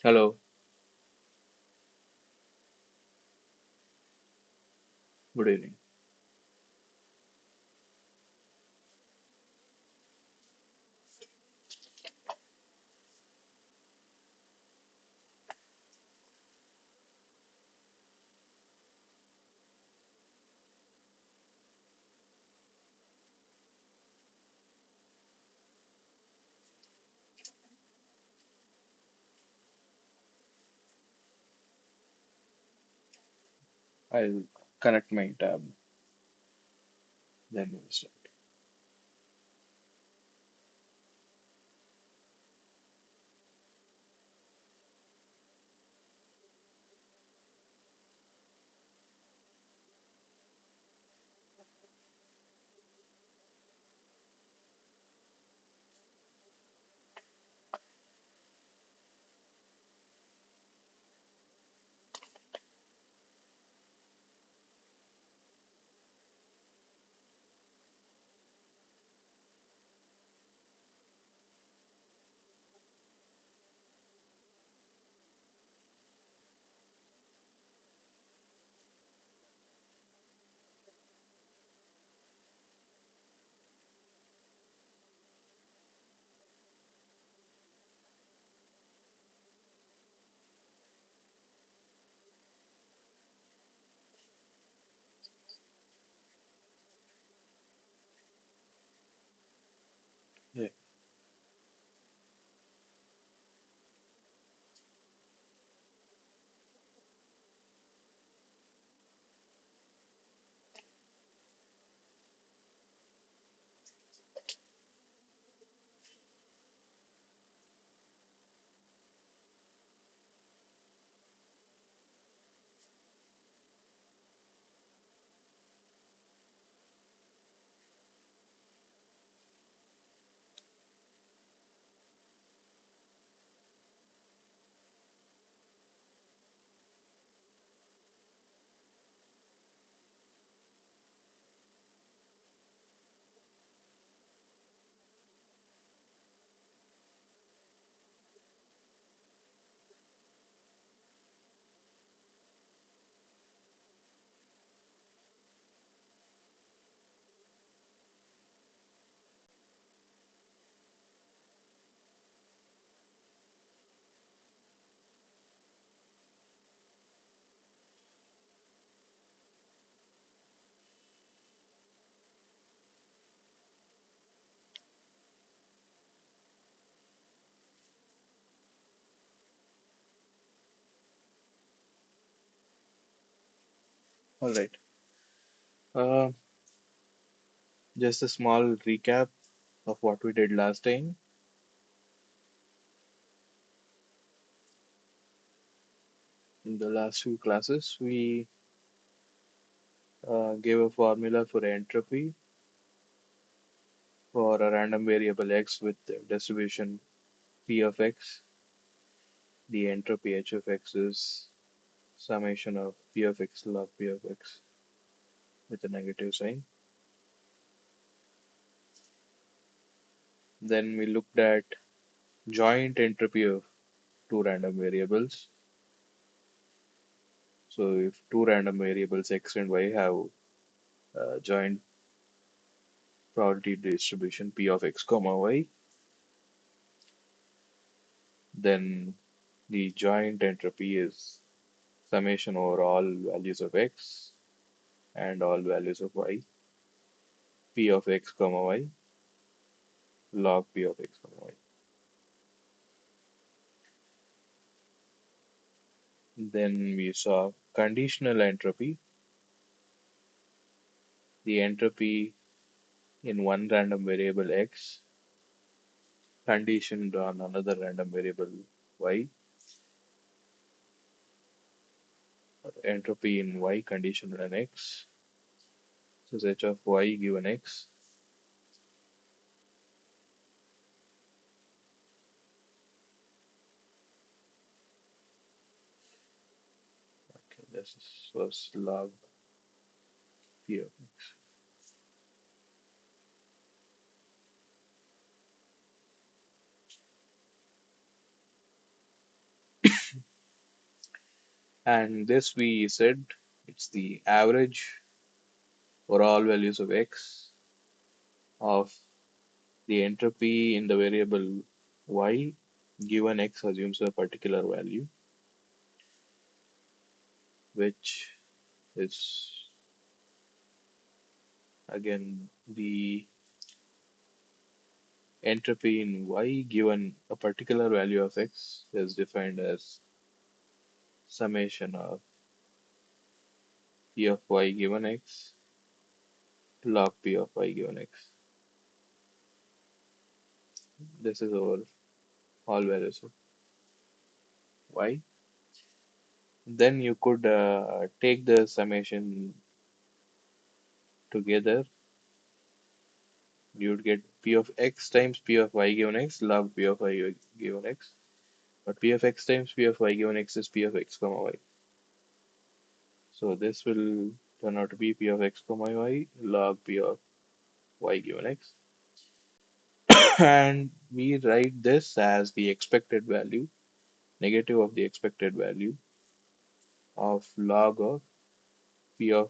Hello, good evening. I'll connect my tab, then we'll start. Yeah, all right. Uh, just a small recap of what we did last time. In the last few classes, we gave a formula for entropy for a random variable x with the distribution p of x. The entropy h of x is summation of p of x log p of x with a negative sign. Then we looked at joint entropy of two random variables. So if two random variables x and y have joint probability distribution p of x comma y, then the joint entropy is summation over all values of x and all values of y, p of x comma y log p of x comma y. Then we saw conditional entropy, the entropy in one random variable x conditioned on another random variable y, entropy in y conditioned on x. So h of y given x. Okay, this was log p of x. And this we said it's the average for all values of x of the entropy in the variable y given x assumes a particular value, which is again the entropy in y given a particular value of x is defined as summation of p of y given x log p of y given x. This is over all values of y. Then you could take the summation together. You'd get p of x times p of y given x log p of y given x. But p of x times p of y given x is p of x comma y. So this will turn out to be p of x comma y log p of y given x. And we write this as the expected value, negative of the expected value of log of p of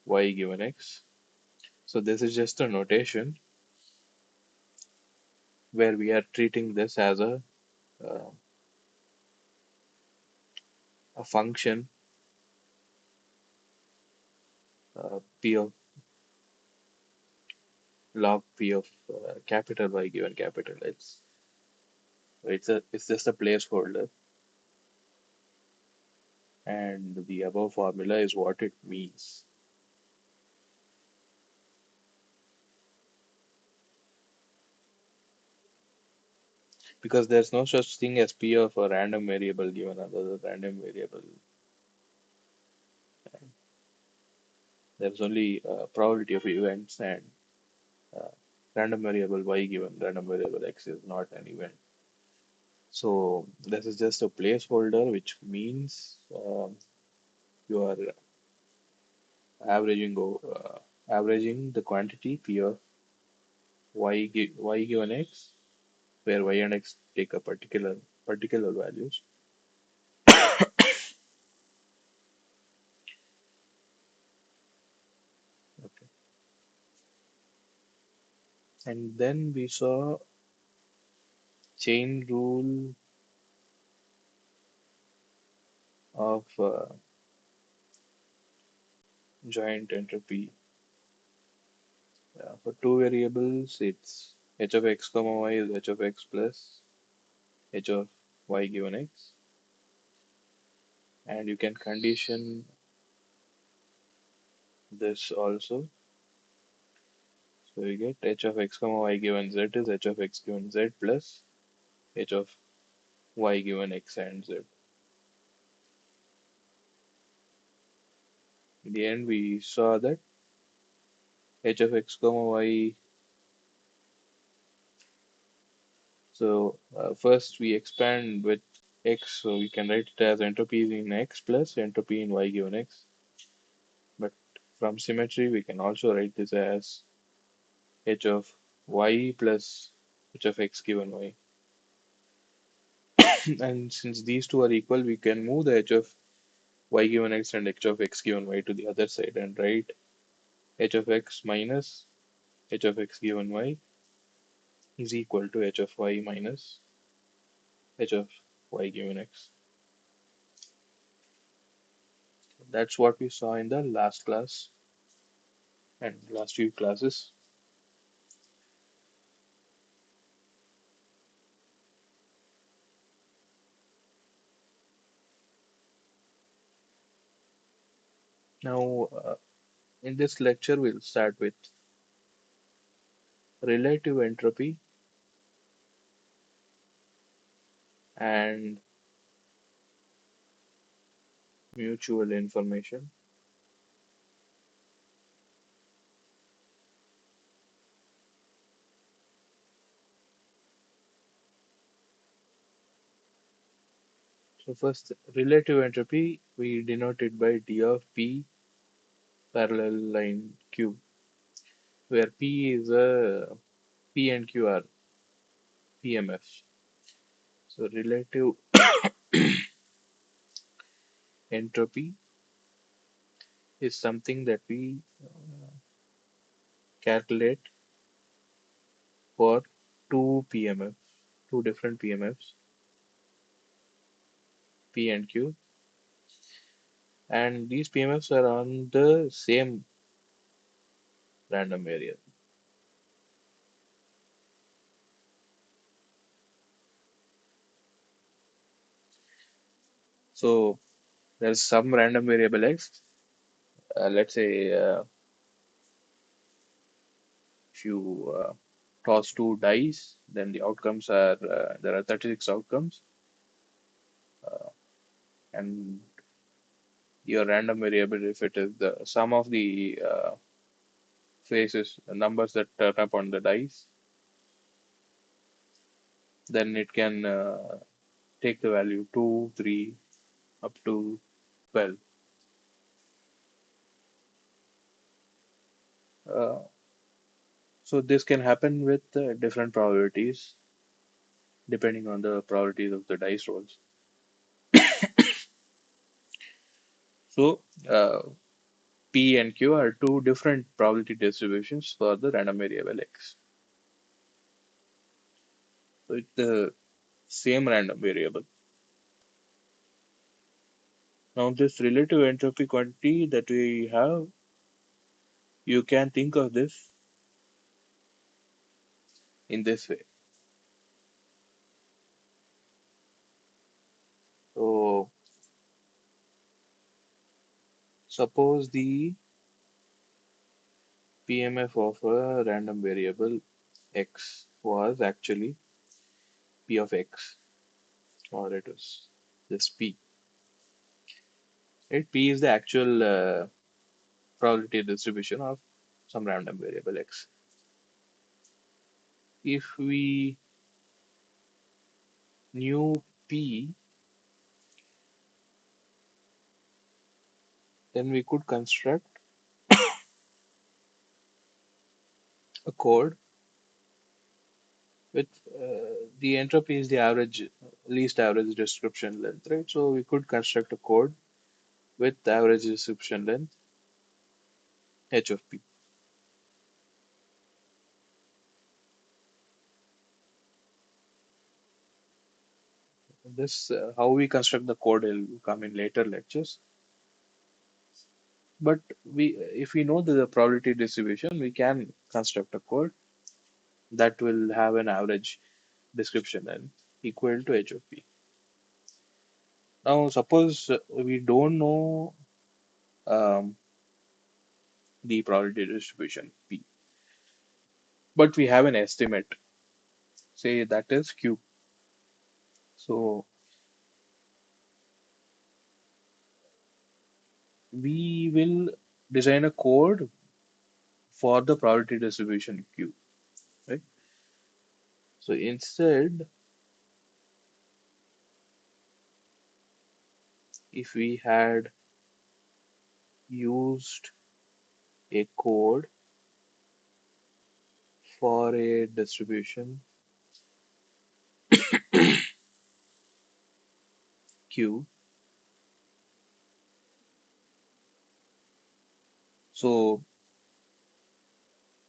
y given x. So this is just a notation where we are treating this as uh, a function p of log p of capital Y given capital X. It's just a placeholder, and the above formula is what it means. Because there's no such thing as p of a random variable given another random variable. There's only probability of events, and uh, random variable y given random variable x is not an event. So this is just a placeholder, which means you are averaging averaging the quantity p of y given x, where y and x take a particular values. Okay. And then we saw chain rule of joint entropy. For two variables, it's h of x comma y is h of x plus h of y given x, and you can condition this also. So you get h of x comma y given z is h of x given z plus h of y given x and z. In the end, we saw that h of x comma y. So first we expand with x, so we can write it as entropy in x plus entropy in y given x. But from symmetry, we can also write this as h of y plus h of x given y. And since these two are equal, we can move the h of y given x and h of x given y to the other side and write h of x minus h of x given y is equal to h of y minus h of y given x. That's what we saw in the last class and last few classes. Now, in this lecture, we'll start with relative entropy and mutual information. So first, relative entropy, we denote it by d of p parallel line q, where p is a p and q are PMF. So relative Entropy is something that we calculate for two PMFs, two different PMFs, P and Q, and these PMFs are on the same random variable. So there's some random variable x. Let's say if you toss two dice, then the outcomes are there are 36 outcomes, and your random variable, if it is the sum of the faces, the numbers that turn up on the dice, then it can take the value 2, 3, up to 12. Uh, so this can happen with different probabilities depending on the probabilities of the dice rolls. So P and Q are two different probability distributions for the random variable x. So it's the same random variable. Now this relative entropy quantity that we have, you can think of this in this way. So suppose the PMF of a random variable x was actually P of x, or it was just P. Right? P is the actual probability distribution of some random variable x. If we knew P, then we could construct a code with the entropy is the average, least average description length, right? So we could construct a code with average description length h of p. This how we construct the code will come in later lectures. But if we know the probability distribution, we can construct a code that will have an average description length equal to h of p. Now, suppose we don't know um, the probability distribution p, but we have an estimate, say that is q. So we will design a code for the probability distribution q, right? So instead, if we had used a code for a distribution q, so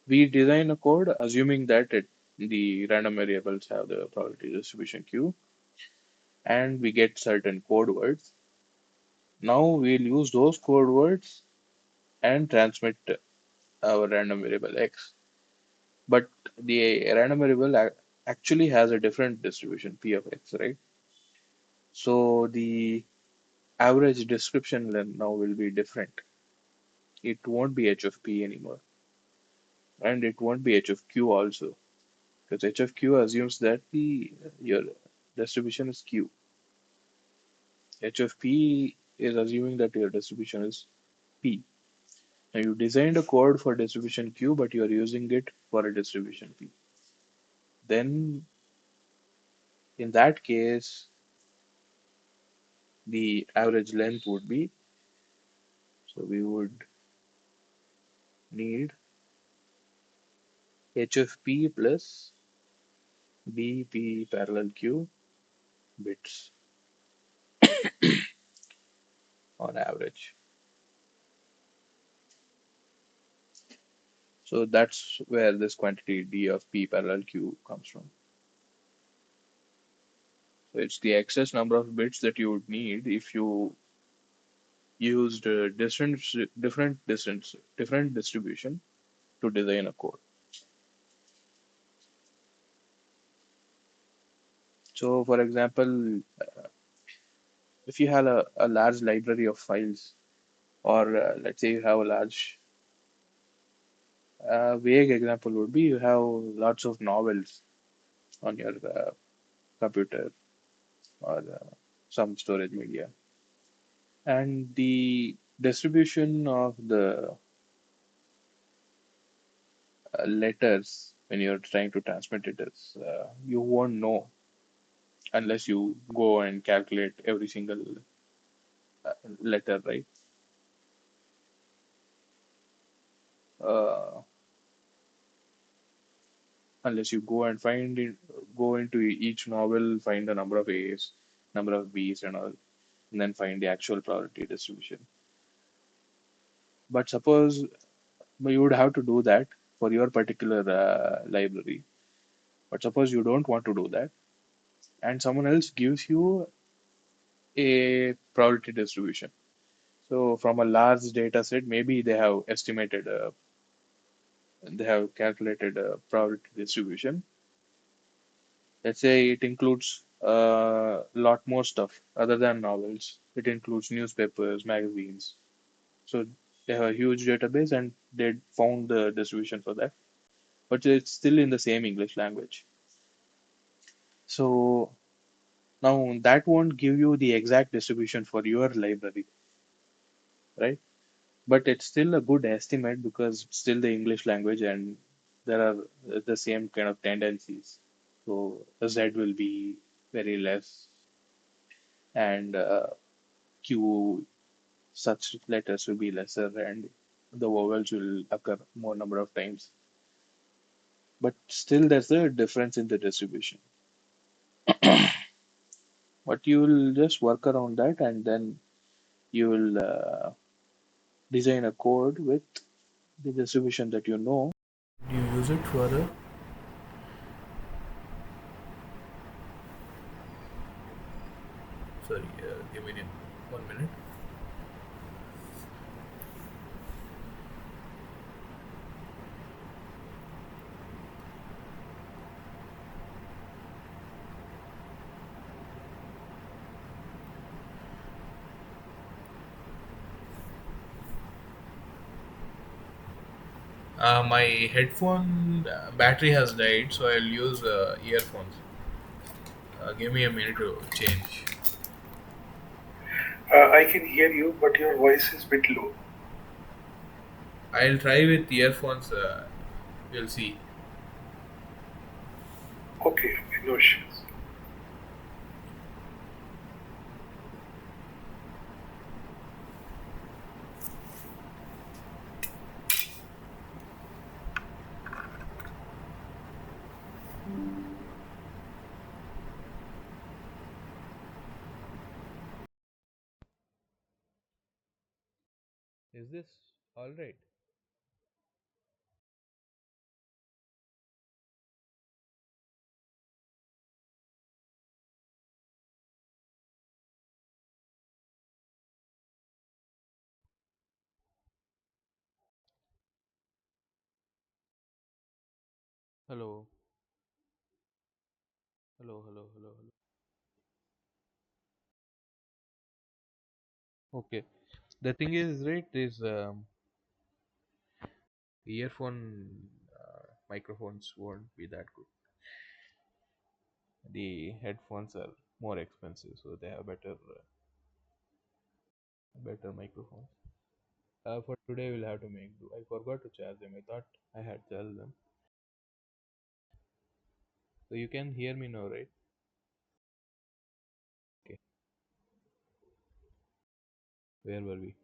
we design a code assuming that the random variables have the probability distribution q, and we get certain code words. Now we'll use those code words and transmit our random variable x. But the random variable actually has a different distribution p of x, right? So the average description length now will be different. It won't be h of p anymore, and it won't be h of q also, because h of q assumes that the your distribution is q. H of p is assuming that your distribution is p. Now you designed a code for distribution q, but you are using it for a distribution p. Then in that case, the average length would be, so we would need h of p plus bp parallel q bits. on average. So that's where this quantity d of p parallel q comes from. So it's the excess number of bits that you would need if you used different distribution to design a code. So for example, if you have a large library of files, or let's say you have a large vague example would be you have lots of novels on your computer or some storage media, and the distribution of the letters when you're trying to transmit it is you won't know unless you go and calculate every single letter, right? Uh, unless you go and find it, go into each novel, find the number of A's, number of B's, and all, and then find the actual probability distribution. But suppose you would have to do that for your particular library. But suppose you don't want to do that, and someone else gives you a probability distribution. So from a large data set, maybe they have calculated a probability distribution. Let's say it includes a lot more stuff other than novels. It includes newspapers, magazines. So they have a huge database and they found the distribution for that. But it's still in the same English language. So now that won't give you the exact distribution for your library, right? But it's still a good estimate because it's still the English language and there are the same kind of tendencies. So the Z will be very less and Q such letters will be lesser and the vowels will occur more number of times. But still there's a difference in the distribution. But you will just work around that and then you will design a code with the distribution that you know. You use it for a sorry, give me 1 minute. My headphone battery has died, so I'll use earphones. Give me a minute to change. I can hear you, but your voice is a bit low. I'll try with earphones. We'll see. Okay, okay, no issues. Is this all right? Hello, hello, hello, hello, hello. Okay. The thing is, right, is earphone microphones won't be that good. The headphones are more expensive, so they have better microphones. For today, we'll have to make do. I forgot to charge them. I thought I had charged them. So you can hear me now, right? Okay. Where were we?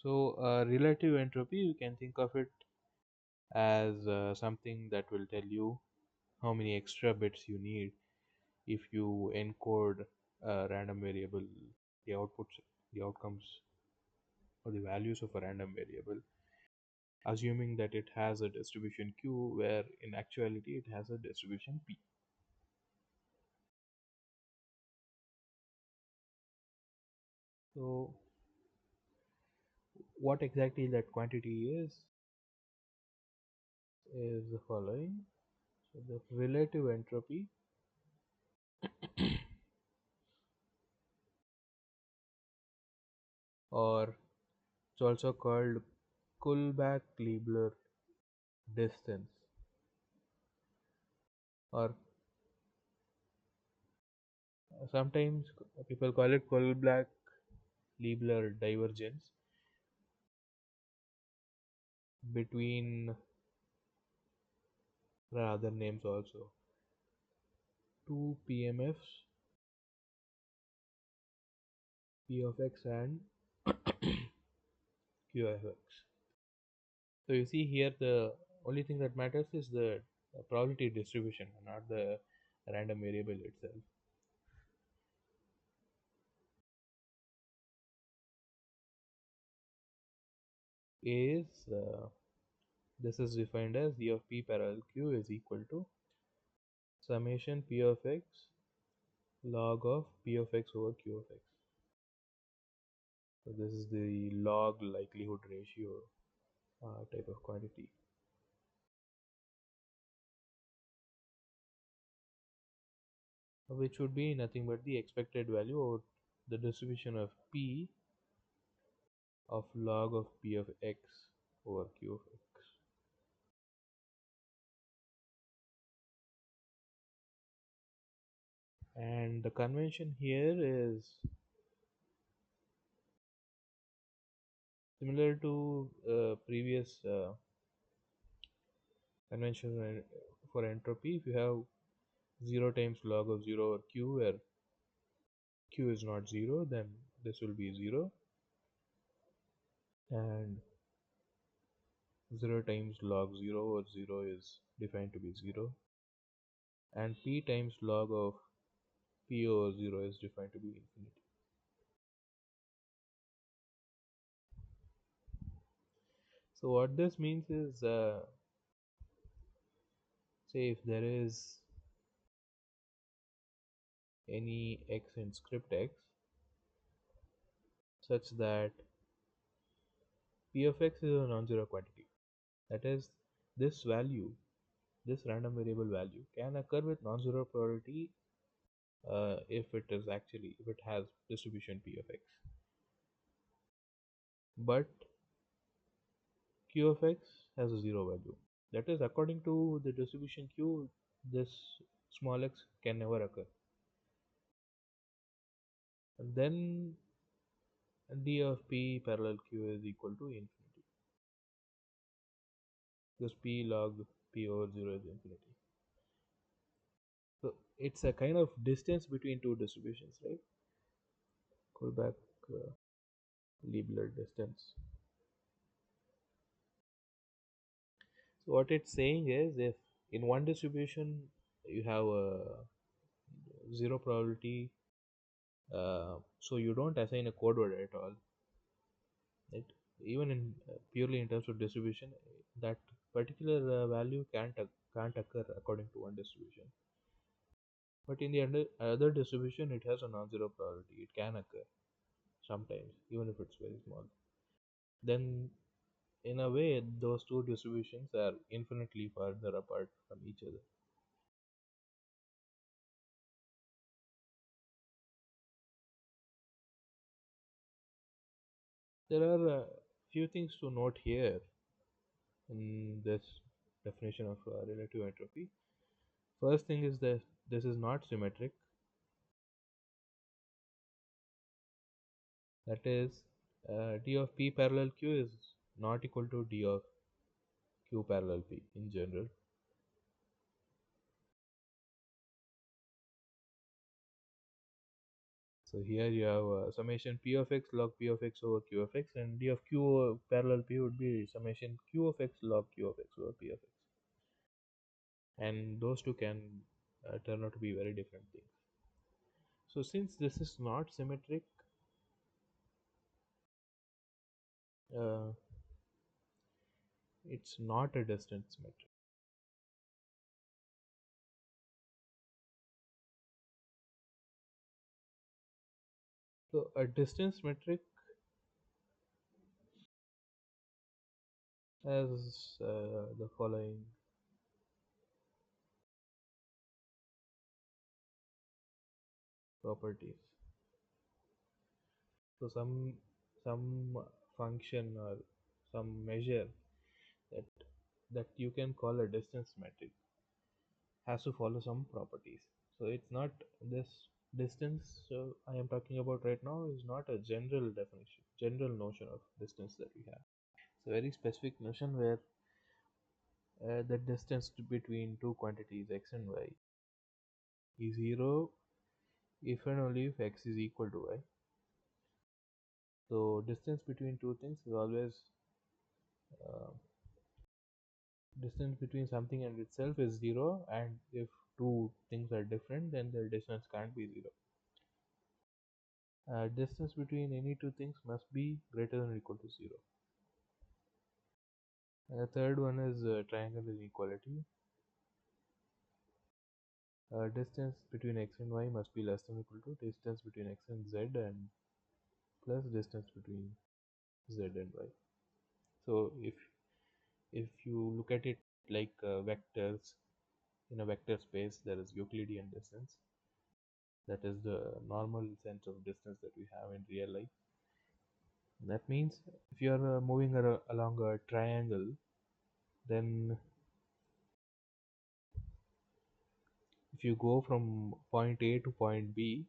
So relative entropy, you can think of it as something that will tell you how many extra bits you need if you encode a random variable, the output the outcomes or the values of a random variable, assuming that it has a distribution Q where in actuality it has a distribution P. So what exactly that quantity is the following. So the relative entropy, or it's also called Kullback-Leibler distance, or sometimes people call it Kullback-Leibler divergence between, there are other names also, two PMFs, P of x and Q of x. So you see here the only thing that matters is the probability distribution, not the random variable itself. Is this is defined as E of p parallel q is equal to summation p of x log of p of x over q of x. So this is the log likelihood ratio type of quantity, which would be nothing but the expected value or the distribution of p of log of p of x over q of x. And the convention here is similar to previous convention for entropy. If you have 0 times log of 0 over q, where q is not 0, then this will be 0, and 0 times log 0 over 0 is defined to be 0, and p times log of p over 0 is defined to be infinity. So what this means is, say if there is any x in script x such that p of x is a non-zero quantity, that is, this value, this random variable value can occur with non-zero probability if it has distribution p of x, but q of x has a zero value. That is, according to the distribution q, this small x can never occur. And then d of p parallel q is equal to infinity, because p log p over 0 is infinity. So it's a kind of distance between two distributions, right? Kullback uh, Leibler distance. So what it's saying is, if in one distribution you have a zero probability, so you don't assign a code word at all, right? Even in purely in terms of distribution, that particular value can't occur according to one distribution. But in the other distribution, it has a non-zero probability. It can occur sometimes, even if it's very small. Then, in a way, those two distributions are infinitely further apart from each other. There are a few things to note here in this definition of relative entropy. First thing is that this is not symmetric. That is, d of p parallel q is not equal to d of q parallel p in general. So here you have summation p of x log p of x over q of x, and d of q parallel p would be summation q of x log q of x over p of x. And those two can turn out to be very different things. So since this is not symmetric, uh, it's not a distance metric. So a distance metric has the following properties. So some function or some measure that you can call a distance metric has to follow some properties. So it's not this distance I am talking about right now is not a general definition, general notion of distance that we have. It's a very specific notion where the distance between two quantities x and y is zero if and only if x is equal to y. So distance between two things is always uh, distance between something and itself is zero, and if two things are different, then the distance can't be zero. Distance between any two things must be greater than or equal to zero. And the third one is triangle inequality. Distance between x and y must be less than or equal to distance between x and z and plus distance between z and y. So if you look at it like vectors in a vector space, there is Euclidean distance. That is the normal sense of distance that we have in real life. That means if you are moving along a triangle, then if you go from point A to point B,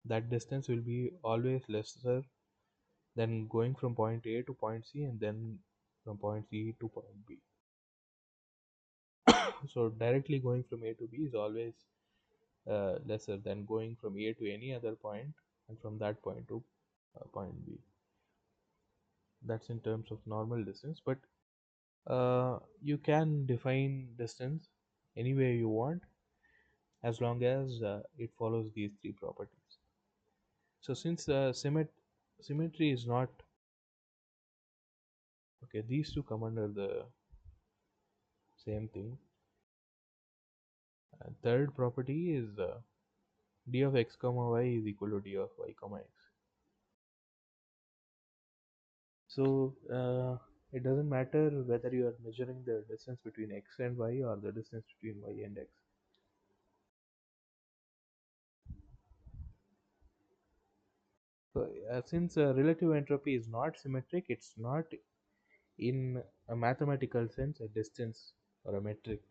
that distance will be always lesser than going from point A to point C and then from point C to point B. So directly going from A to B is always lesser than going from A to any other point and from that point to point B. That's in terms of normal distance, but you can define distance any way you want as long as it follows these three properties. So since symmetry is not okay, these two come under the same thing. And third property is d of x comma y is equal to d of y comma x. So it doesn't matter whether you are measuring the distance between x and y or the distance between y and x. So since relative entropy is not symmetric, it's not in a mathematical sense a distance or a metric,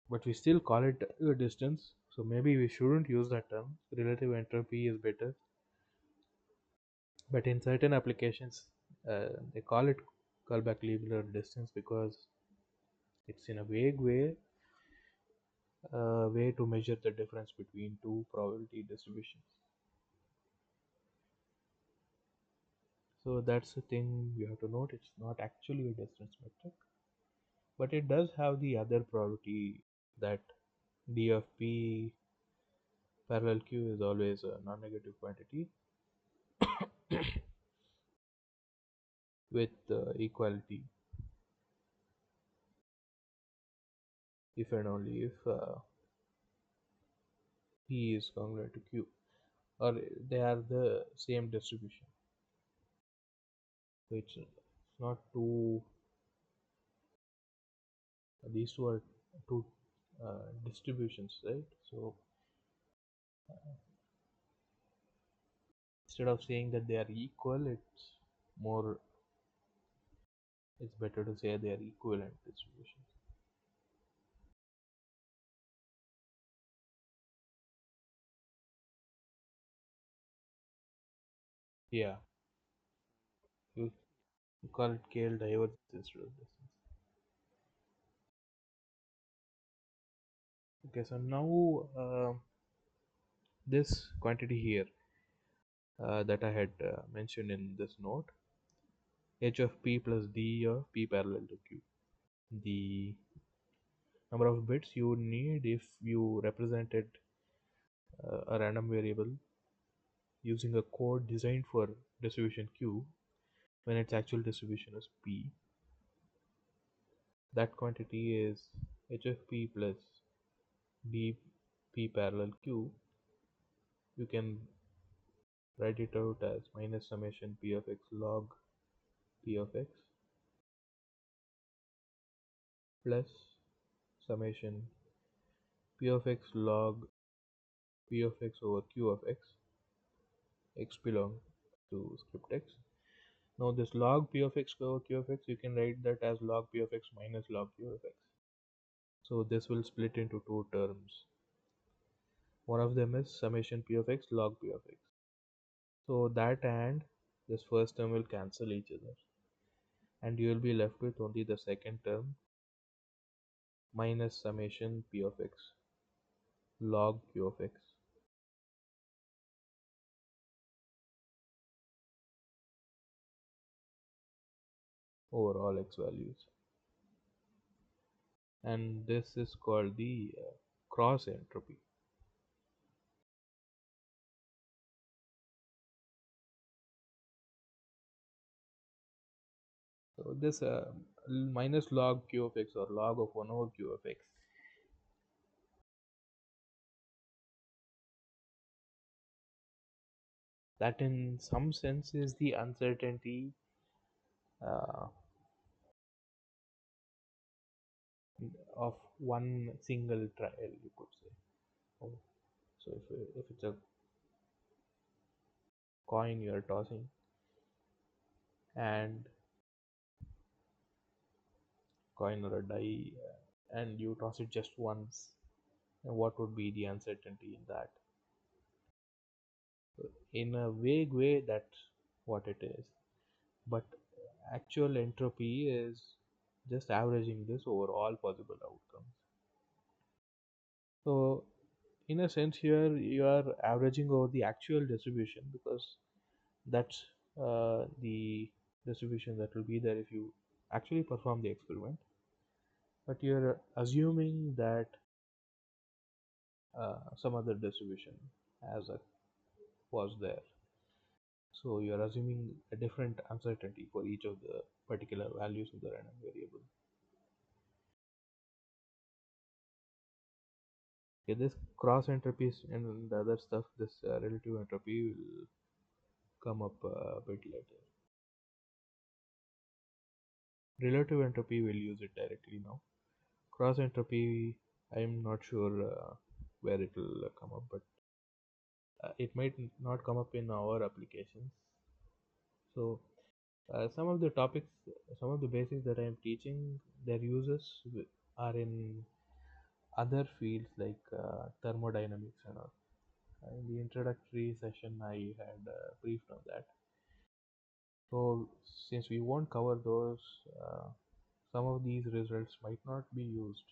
but we still call it a distance. So maybe we shouldn't use that term. Relative entropy is better, but in certain applications, they call it Kullback-Leibler distance because it's in a vague way to measure the difference between two probability distributions. So that's the thing you have to note. It's not actually a distance metric, but it does have the other probability that d of p parallel q is always a non-negative quantity with equality if and only if p is congruent to q, or they are the same distribution. So it's not two. These two are two distributions, right? So instead of saying that they are equal, more. It's better to say they are equivalent distributions. Yeah, you call it KL divergence instead of distance. Okay, so now this quantity here that I had mentioned in this note, h of p plus d of p parallel to q. The number of bits you would need if you represented a random variable using a code designed for distribution q when its actual distribution is P. That quantity is HFP plus dP parallel Q. You can write it out as minus summation P of x log P of x plus summation P of x log P of x over Q of x belong to script x. Now this log P of x over Q of x, you can write that as log P of x minus log Q of x. So this will split into two terms. One of them is summation P of x log P of x. So that and this first term will cancel each other, and you will be left with only the second term minus summation P of x log Q of x over all x values. And this is called the cross entropy. So this minus log Q of x or log of 1 over Q of x, that in some sense is the uncertainty uh, of one single trial, you could say. Oh, so if it's a coin you are tossing and coin or a die, and you toss it just once, and what would be the uncertainty in that? In a vague way, that's what it is. But actual entropy is just averaging this over all possible outcomes. So in a sense here you are averaging over the actual distribution, because that's the distribution that will be there if you actually perform the experiment. But you're assuming that some other distribution as a was there. So you're assuming a different uncertainty for each of the particular values of the random variable. Okay, this cross entropies and the other stuff, this relative entropy will come up a bit later. Relative entropy will use it directly now. Cross entropy, I'm not sure where it will come up, but it might not come up in our applications. So some of the topics, some of the basics that I'm teaching, their uses are in other fields like thermodynamics and all. In the introductory session, I had briefed on that. So since we won't cover those, uh, some of these results might not be used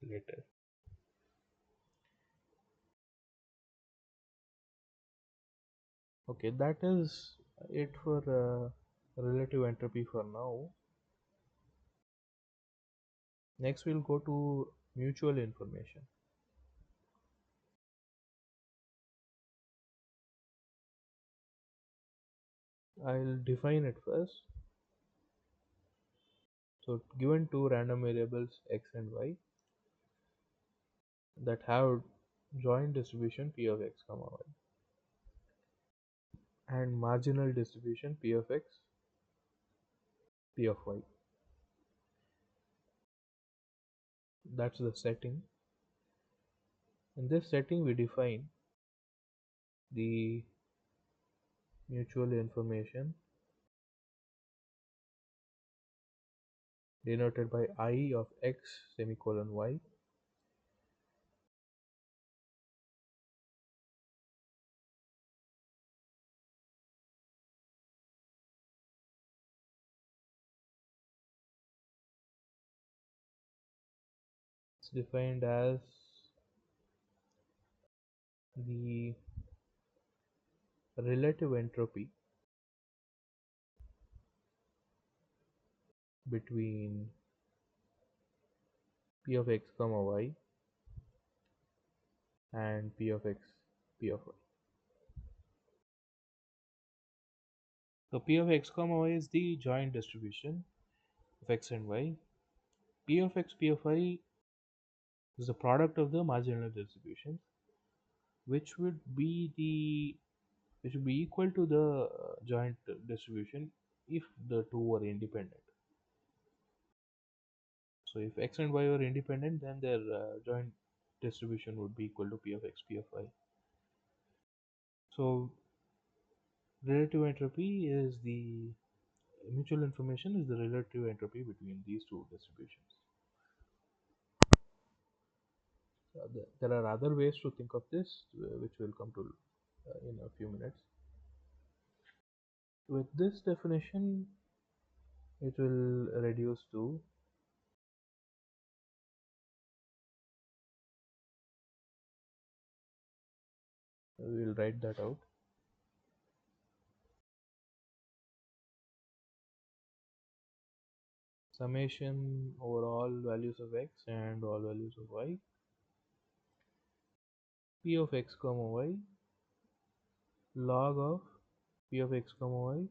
later. Okay, that is it for relative entropy for now. Next, we'll go to mutual information. I'll define it first. So, given two random variables x and y that have joint distribution p of x comma y and marginal distribution p of x p of y, that's the setting. In this setting, we define the mutual information denoted by I of x semicolon y is defined as the relative entropy between p of x comma y and p of x p of y. So P of x comma y is the joint distribution of x and y. P of x, P of y is the product of the marginal distributions, which would be the which would be equal to the joint distribution if the two were independent. So if x and y were independent, then their joint distribution would be equal to P of x, P of y. So relative entropy is the mutual information is the relative entropy between these two distributions. There are other ways to think of this, which we'll come to in a few minutes. With this definition, it will reduce to we'll write that out. Summation over all values of x and all values of y, p of x comma y log of p of x comma y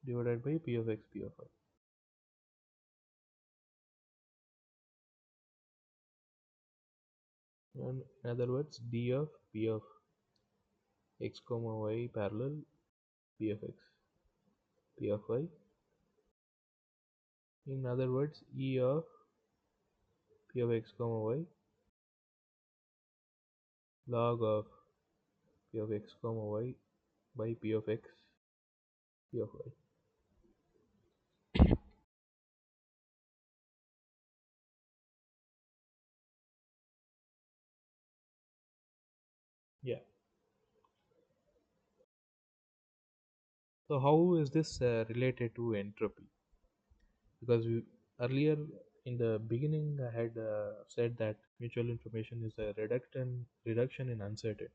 divided by p of x p of y. And in other words, d of p of x comma y parallel p of x p of y. In other words, e of p of x comma y log of p of x comma y by p of x p of y. Yeah. So how is this related to entropy? Because earlier in the beginning I had said that mutual information is a reduction in uncertainty,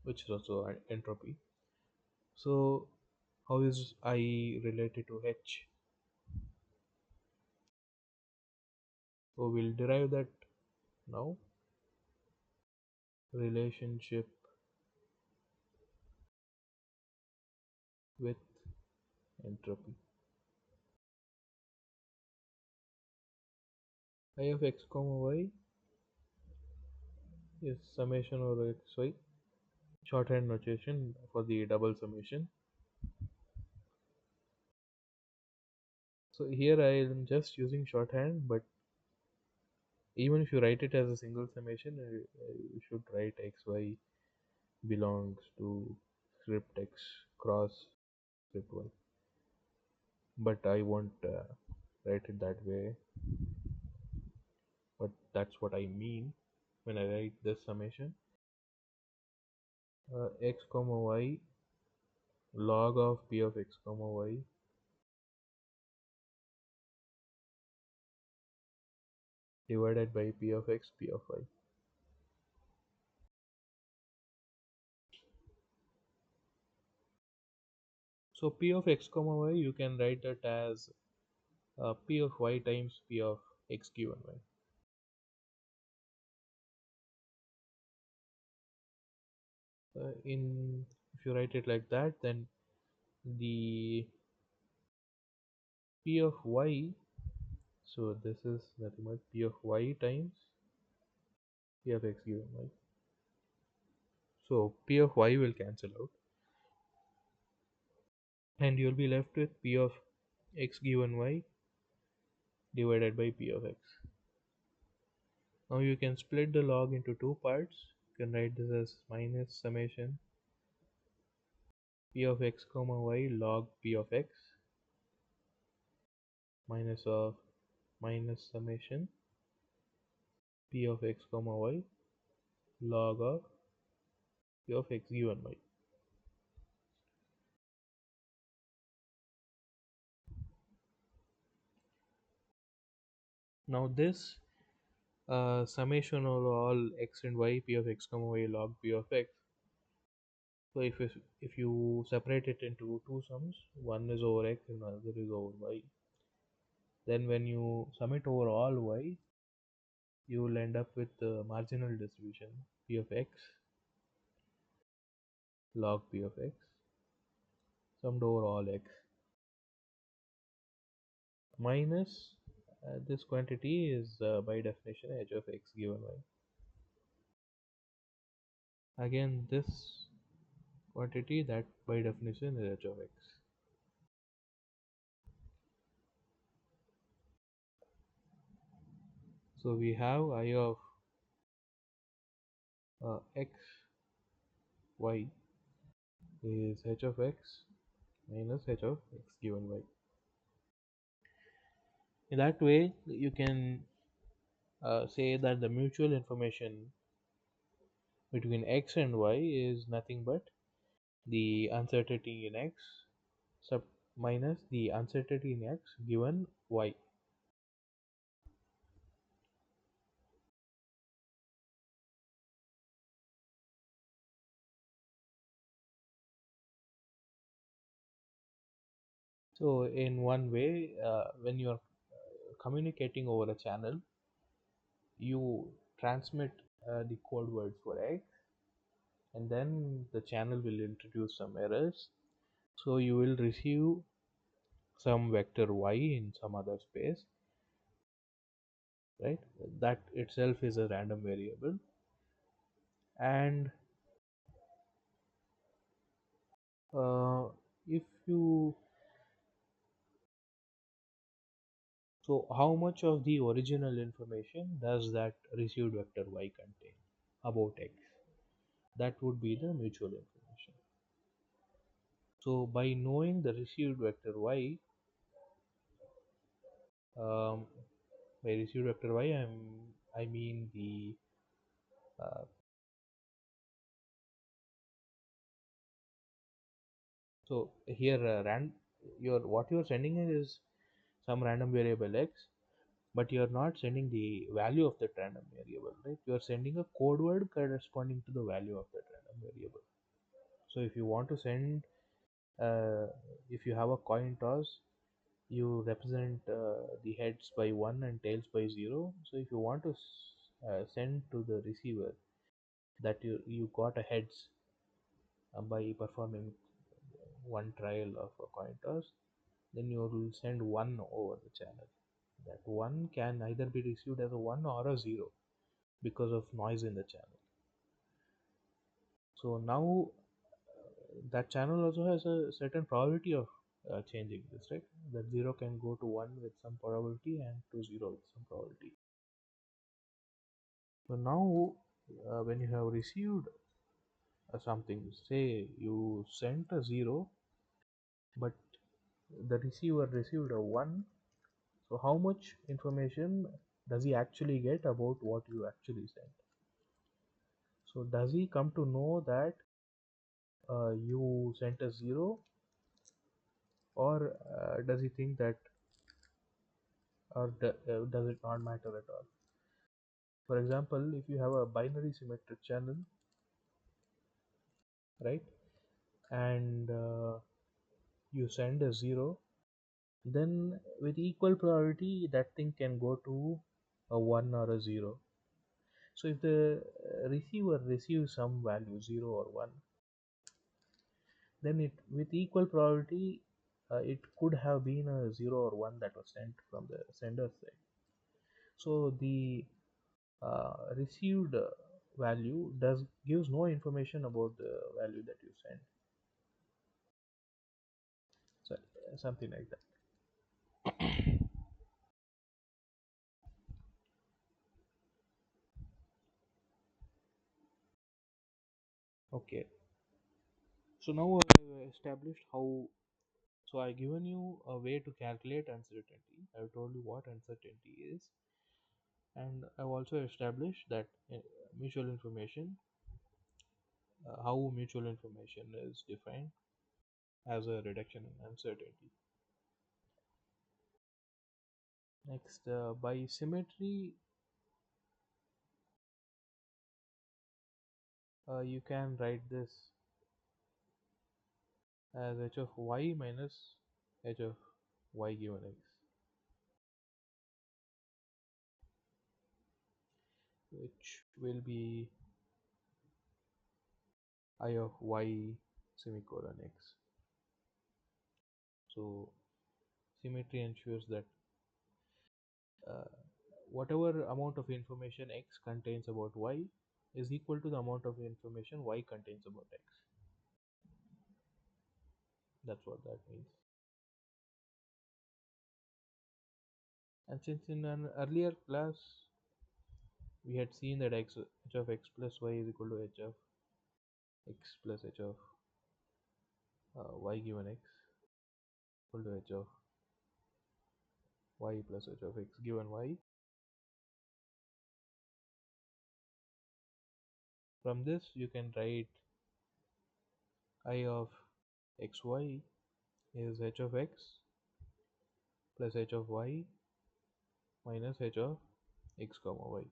which is also entropy. So how is I related to H? So we'll derive that now. Relationship with entropy. I of x comma y is summation over xy, shorthand notation for the double summation. So here I am just using shorthand, but even if you write it as a single summation, you should write xy belongs to script x cross script y. But I won't write it that way. But that's what I mean when I write this summation. X comma y log of p of x comma y divided by p of x p of y. So p of x comma y, you can write that as p of y times p of x given y. In if you write it like that, then the p of y, so this is nothing but p of y times p of x given y. So p of y will cancel out, and you'll be left with p of x given y divided by p of x. Now you can split the log into two parts. You can write this as minus summation p of x comma y log p of x minus of minus summation p of x comma y log of p of x given y. Now this summation of all x and y p of x comma y log p of x. So if you separate it into two sums, one is over x and another is over y, then when you sum it over all y, you will end up with the marginal distribution p of x log p of x summed over all x minus this quantity is by definition h of x given y. Again, this quantity that by definition is h of x. So we have I of x y is h of x minus h of x given y. In that way, you can say that the mutual information between x and y is nothing but the uncertainty in x sub minus the uncertainty in x given y. So in one way, when you're communicating over a channel, you transmit the code words for x, and then the channel will introduce some errors. So you will receive some vector y in some other space, right? That itself is a random variable, and uh, if you so how much of the original information does that received vector y contain about x? That would be the mutual information. So by knowing the received vector y, um, by received vector y, I mean the uh, so here your what you're sending is some random variable x, but you're not sending the value of that random variable, right? You're sending a code word corresponding to the value of that random variable. So if you want to send, uh, if you have a coin toss, you represent the heads by 1 and tails by 0. So if you want to send to the receiver that you got a heads by performing one trial of a coin toss, then you will send 1 over the channel. That 1 can either be received as a 1 or a 0 because of noise in the channel. So now that channel also has a certain probability of changing this, right? That 0 can go to 1 with some probability and to 0 with some probability. So now when you have received something, say you sent a 0, but the receiver received a 1. So how much information does he actually get about what you actually sent? So does he come to know that you sent a 0, or does he think that, or does it not matter at all? For example, if you have a binary symmetric channel, right, and you send a 0, then with equal probability that thing can go to a 1 or a 0. So if the receiver receives some value 0 or 1, then it with equal probability it could have been a 0 or 1 that was sent from the sender's side. So the received value does gives no information about the value that you sent. So something like that. Okay, so now I've established how. So I've given you a way to calculate uncertainty. I've told you what uncertainty is, and I've also established that mutual information, how mutual information is defined as a reduction in uncertainty. Next, by symmetry, you can write this as h of y minus h of y given x, which will be I of y semicolon x. So symmetry ensures that uh, whatever amount of information x contains about y is equal to the amount of information y contains about x. That's what that means. And since in an earlier class we had seen that h of x plus y is equal to h of x plus h of y given x equal to h of y plus h of x given y. From this you can write I of xy is h of x plus h of y minus h of x comma y.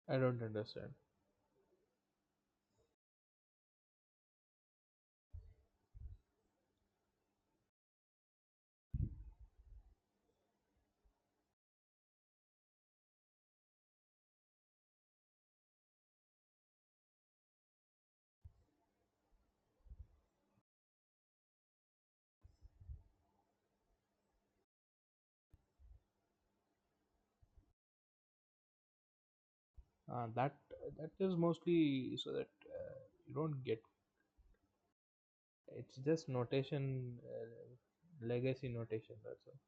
I don't understand. That is mostly so that you don't get. It's just notation, legacy notation. That's all.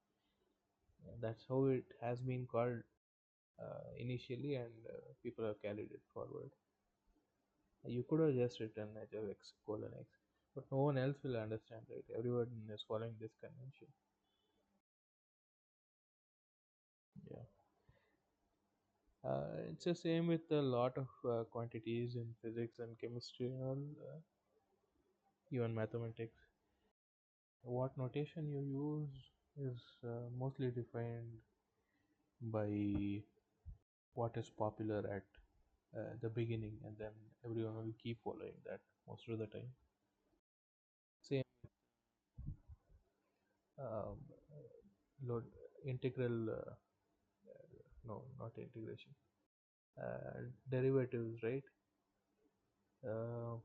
That's how it has been called initially, and people have carried it forward. You could have just written h of x colon x, but no one else will understand, right? Everyone is following this convention. Yeah. It's the same with a lot of quantities in physics and chemistry and all, even mathematics. What notation you use is mostly defined by what is popular at the beginning, and then everyone will keep following that most of the time. Same um, load integral, no, not integration, derivatives, right? Uh,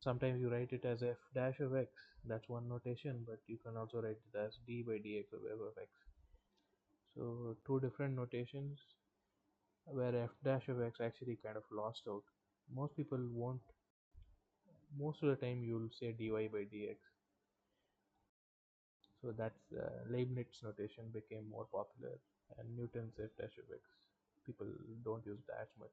Sometimes you write it as f dash of x. That's one notation, but you can also write it as d by dx of f of x. So two different notations where f dash of x actually kind of lost out. Most people won't. Most of the time, you'll say dy by dx. So that's Leibniz notation became more popular, and Newton's f dash of x. People don't use that much.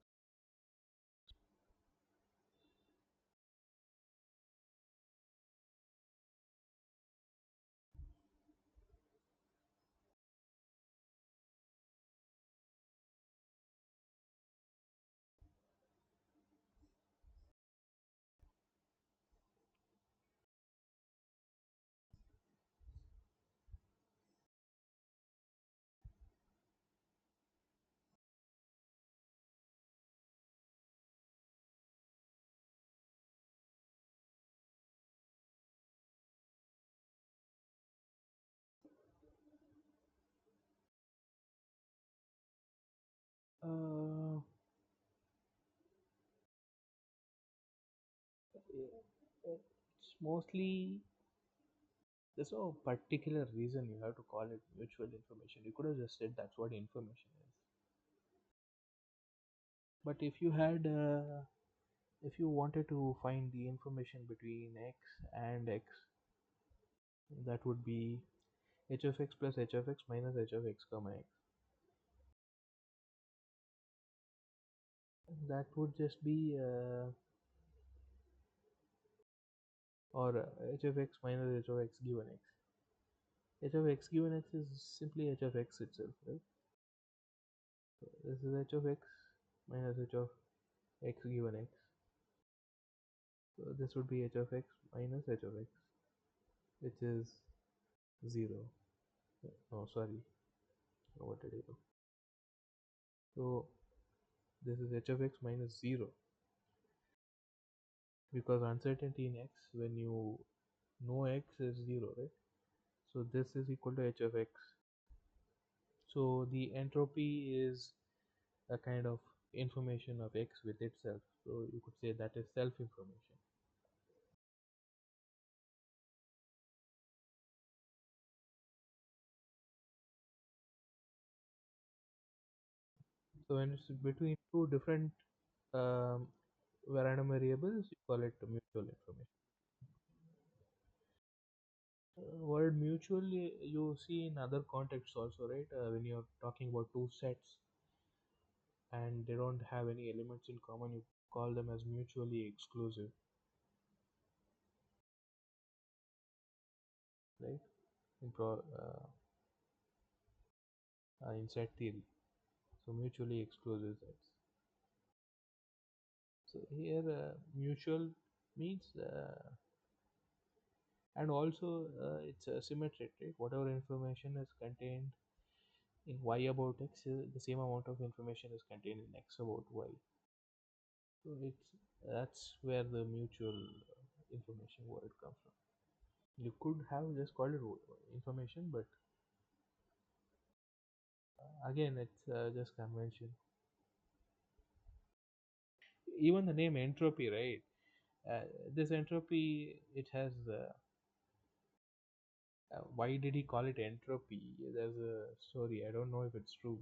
Uh, it's mostly there's no particular reason you have to call it mutual information. You could have just said that's what information is. But if you wanted to find the information between x and x, that would be h of x plus h of x minus h of x comma x. That would just be or h of x minus h of x given x. h of x given x is simply h of x itself, right? So this is h of x minus h of x given x. So this would be h of x minus h of x, which is 0. No, sorry. What did I do? So this is h of x minus 0, because uncertainty in x, when you know x is 0, right? So this is equal to h of x. So the entropy is a kind of information of x with itself. So you could say that is self information. So when it's between two different um, random variables, you call it mutual information. Word mutual you see in other contexts also, right? When you're talking about two sets and they don't have any elements in common, you call them as mutually exclusive, right? In set theory. So mutually exclusive sets. So here mutual means and also it's symmetric, right? Whatever information is contained in y about x, the same amount of information is contained in x about y. So it's that's where the mutual information word comes from. You could have just called it information, but again, it's just convention. Even the name entropy, right? This entropy, it has. Why did he call it entropy? There's a story. I don't know if it's true.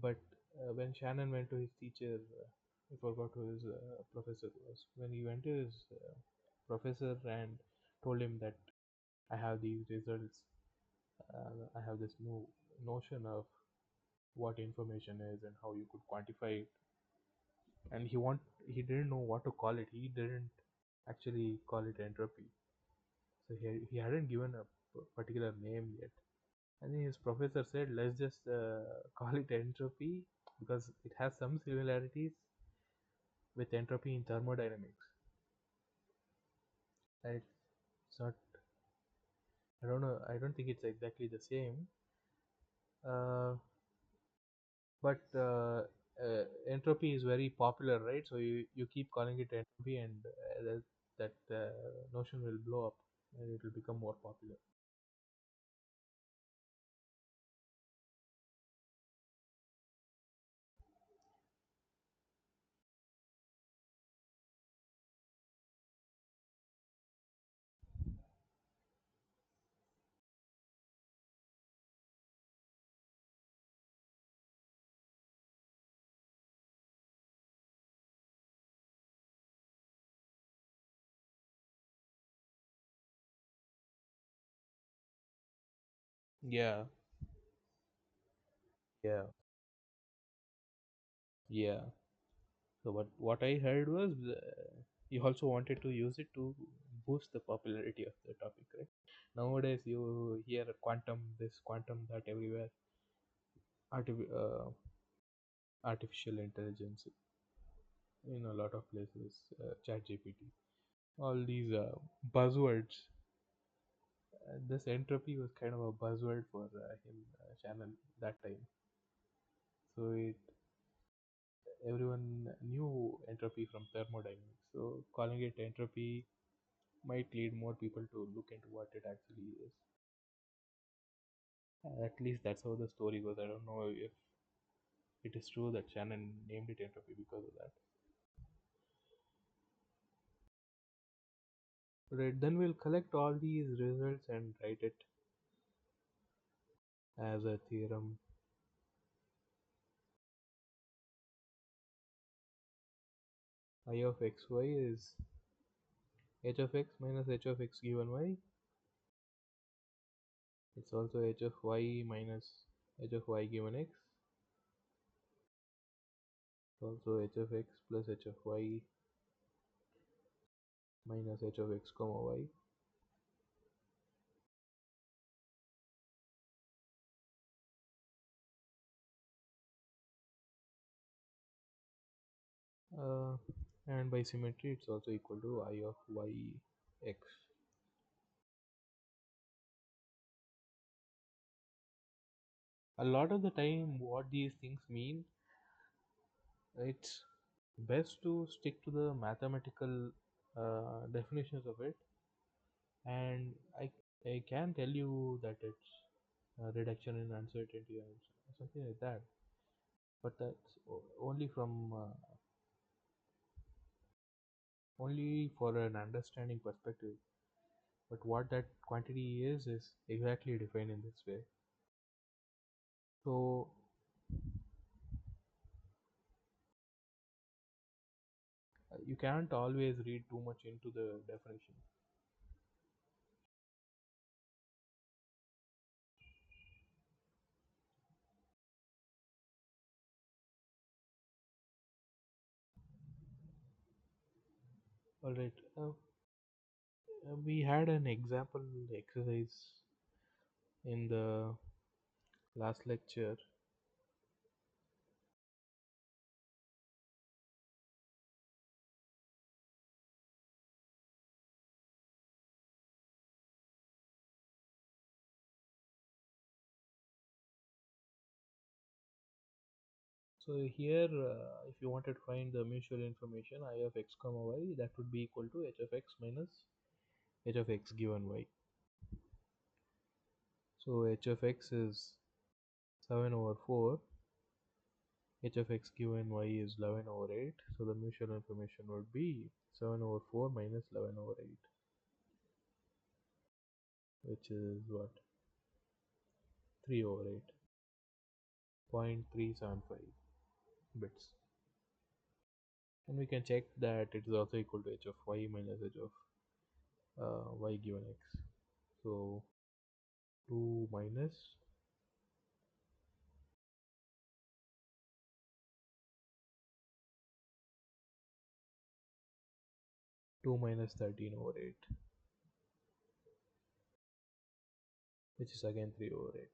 But when Shannon went to his teacher, I forgot who his professor was. When he went to his professor and told him that I have these results, I have this new notion of what information is and how you could quantify it, and he didn't know what to call it. He didn't actually call it entropy, so he hadn't given a particular name yet. And then his professor said, let's just call it entropy because it has some similarities with entropy in thermodynamics. Right? It's not, I don't know, I don't think it's exactly the same. Uh, but entropy is very popular, right? So you keep calling it entropy, and that notion will blow up and it will become more popular. Yeah, yeah, yeah. So what I heard was you also wanted to use it to boost the popularity of the topic, right? Nowadays you hear quantum this, quantum that everywhere. Artifi- uh, Artificial intelligence in a lot of places, chat GPT, all these buzzwords. This entropy was kind of a buzzword for him, Shannon, that time. So everyone knew entropy from thermodynamics. So calling it entropy might lead more people to look into what it actually is. At least that's how the story goes. I don't know if it is true that Shannon named it entropy because of that. Right, then we'll collect all these results and write it as a theorem. I of xy is h of x minus h of x given y. It's also h of y minus h of y given x. It's also h of x plus h of y minus h of x comma y. uh, and by symmetry it's also equal to I of y x. A lot of the time what these things mean, it's best to stick to the mathematical definitions of it, and I can tell you that it's reduction in uncertainty and something like that, but that's only from only for an understanding perspective. But what that quantity is exactly defined in this way. So you can't always read too much into the definition. All right. We had an example exercise in the last lecture. So here, if you wanted to find the mutual information I of x comma y, that would be equal to h of x minus h of x given y. So h of x is 7 over 4, h of x given y is 11 over 8. So the mutual information would be 7 over 4 minus 11 over 8, which is what? 3 over 8, 0.375 bits. And we can check that it is also equal to h of y minus h of y given x. So 2 minus 2 minus 13 over 8, which is again 3 over 8.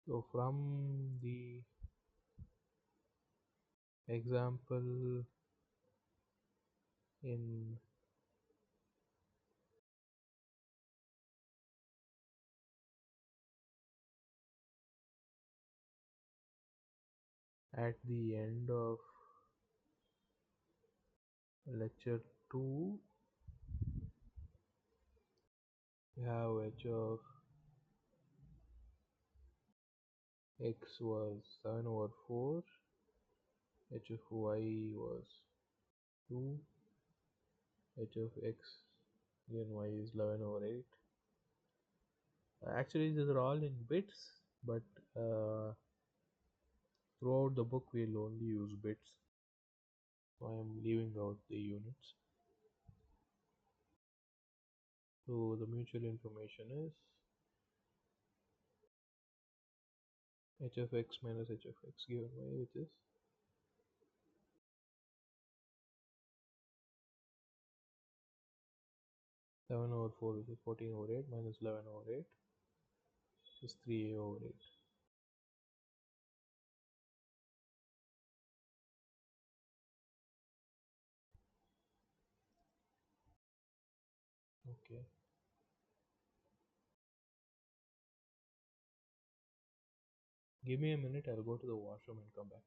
So from the example in at the end of lecture 2, we have h of x was 7 over 4, h of y was 2, h of x and y is 11 over 8. Actually, these are all in bits, but throughout the book we'll only use bits. So I am leaving out the units. So the mutual information is h of x minus h of x given y, which is 7 over 4, which is 14 over 8, minus 11 over 8 is 3a over 8. Okay. Give me a minute, I'll go to the washroom and come back.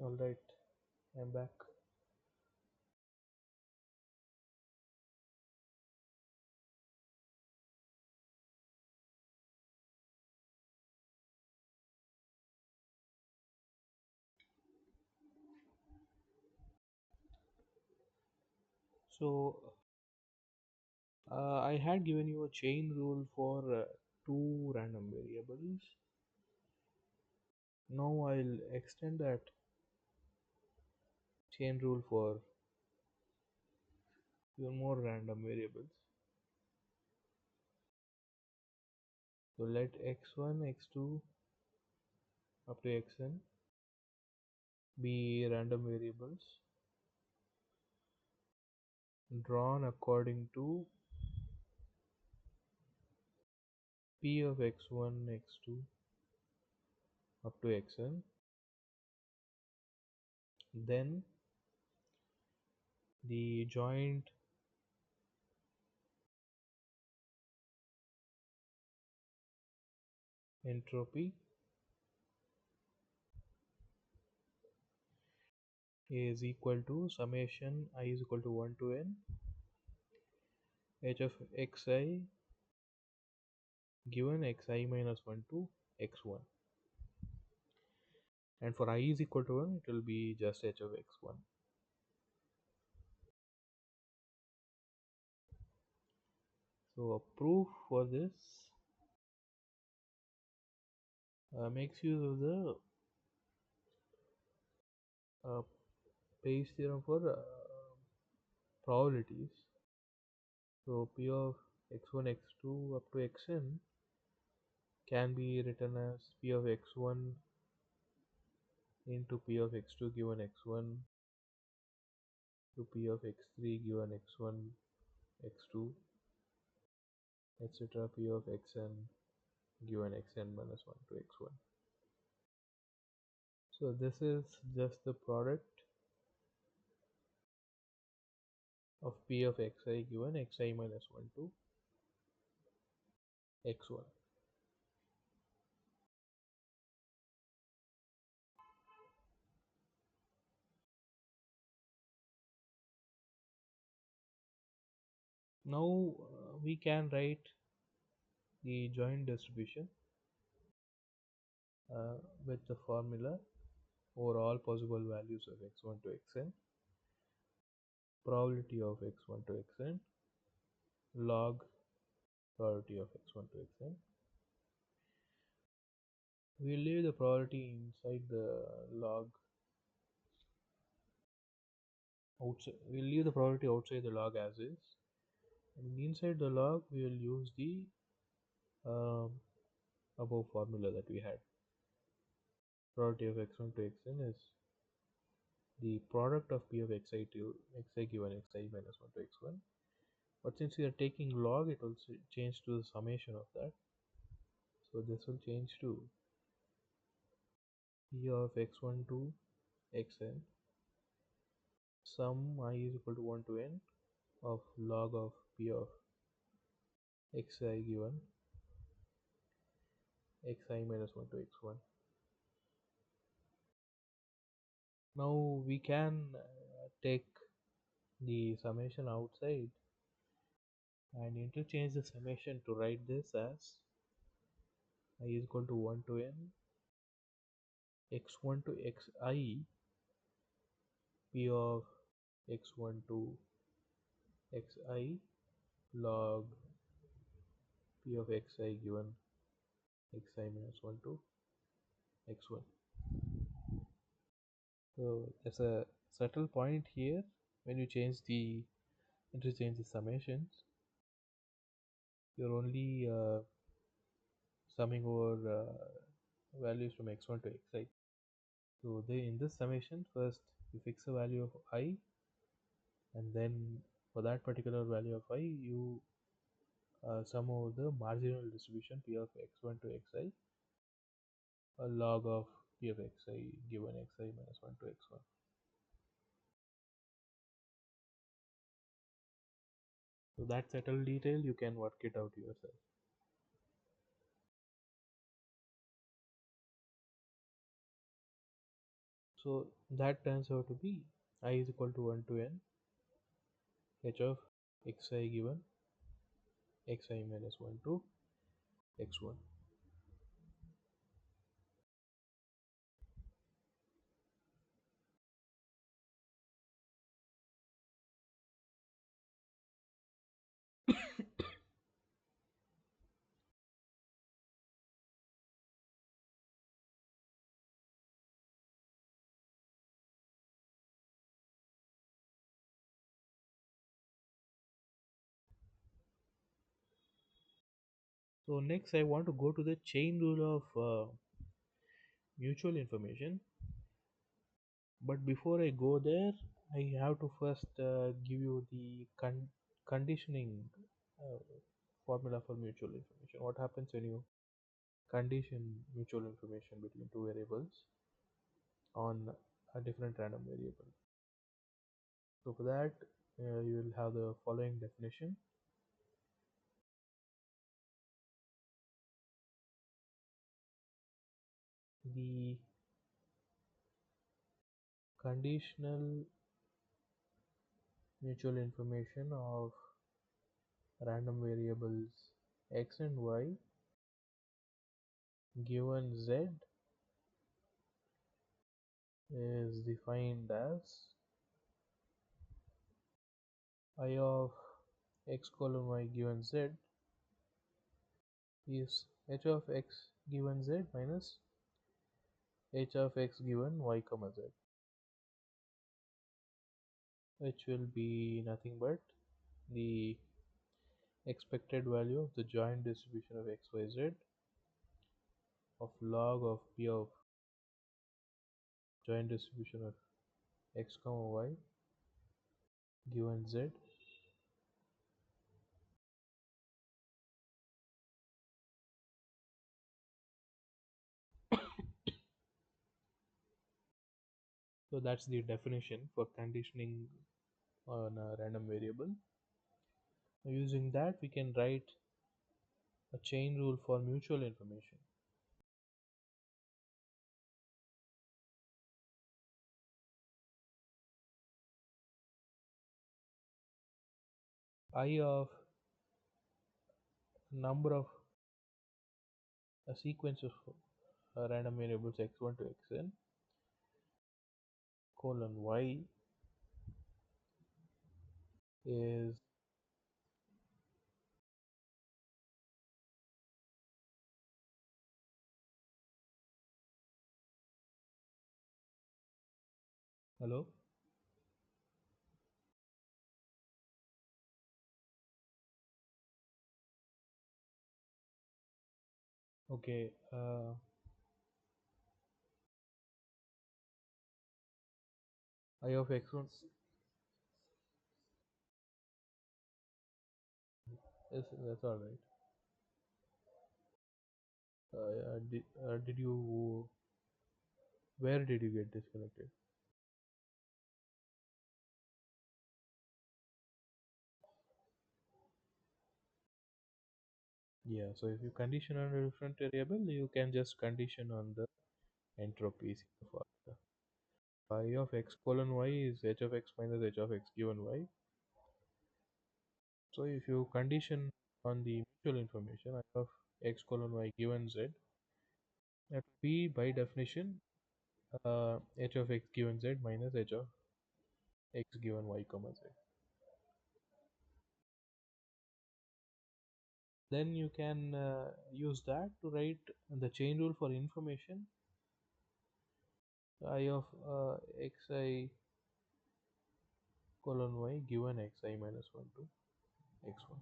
All right, I'm back. So I had given you a chain rule for two random variables. Now I'll extend that chain rule for even more random variables. So let x1, x2 up to xn be random variables drawn according to p of x1, x2 up to xn. Then the joint entropy is equal to summation I is equal to 1 to n h of xi given xi minus 1 to x1, and for I is equal to 1 it will be just h of x1. So a proof for this makes use of the uh, Bayes theorem for probabilities. So p of x1 x2 up to xn can be written as p of x1 into p of x2 given x1 to p of x3 given x1 x2 etc. p of xn given xn minus 1 to x1. So this is just the product of p of xi given xi minus 1 to x1. Now we can write the joint distribution with the formula for all possible values of x1 to xn, probability of x1 to xn, log probability of x1 to xn. We leave the probability inside the log outside. We'll leave the probability outside the log as is, and inside the log we will use the um, above formula that we had. Probability of x1 to xn is the product of p of xi to xi given xi minus 1 to x1. But since we are taking log, it will change to the summation of that. So this will change to p of x1 to xn sum I is equal to 1 to n of log of p of xi given xi minus 1 to x1. Now we can take the summation outside and interchange the summation to write this as I is equal to 1 to n x1 to xi p of x1 to xi log p of xi given xi minus 1 to x1. So there's a subtle point here. When you interchange the summations, you're only summing over values from x1 to xi. So in this summation, first you fix a value of I, and then for that particular value of I, you sum over the marginal distribution p of x1 to xi, a log of p of xi given xi minus 1 to x1. So that subtle detail you can work it out yourself. So that turns out to be I is equal to 1 to n h of xi given xi minus 1 to x1. So next I want to go to the chain rule of mutual information. But before I go there, I have to first give you the conditioning uh, formula for mutual information. What happens when you condition mutual information between two variables on a different random variable? So for that, you will have the following definition. The conditional mutual information of random variables x and y given z is defined as I of x colon y given z is h of x given z minus h of x given y comma z, which will be nothing but the expected value of the joint distribution of x y z of log of p of joint distribution of x comma y given z. So that's the definition for conditioning on a random variable. Using that, we can write a chain rule for mutual information. I of number of a sequence of random variables x1 to xn colon y is hello. Okay, I of x1 is that's all right. Did you where did you get disconnected? Yeah, so if you condition on a different variable, you can just condition on the entropies of I of x colon y is h of x minus h of x given y. So if you condition on the mutual information I of x colon y given z, that will be by definition h of x given z minus h of x given y comma z. Then you can use that to write the chain rule for information I of xi colon y given xi minus 1 to x1.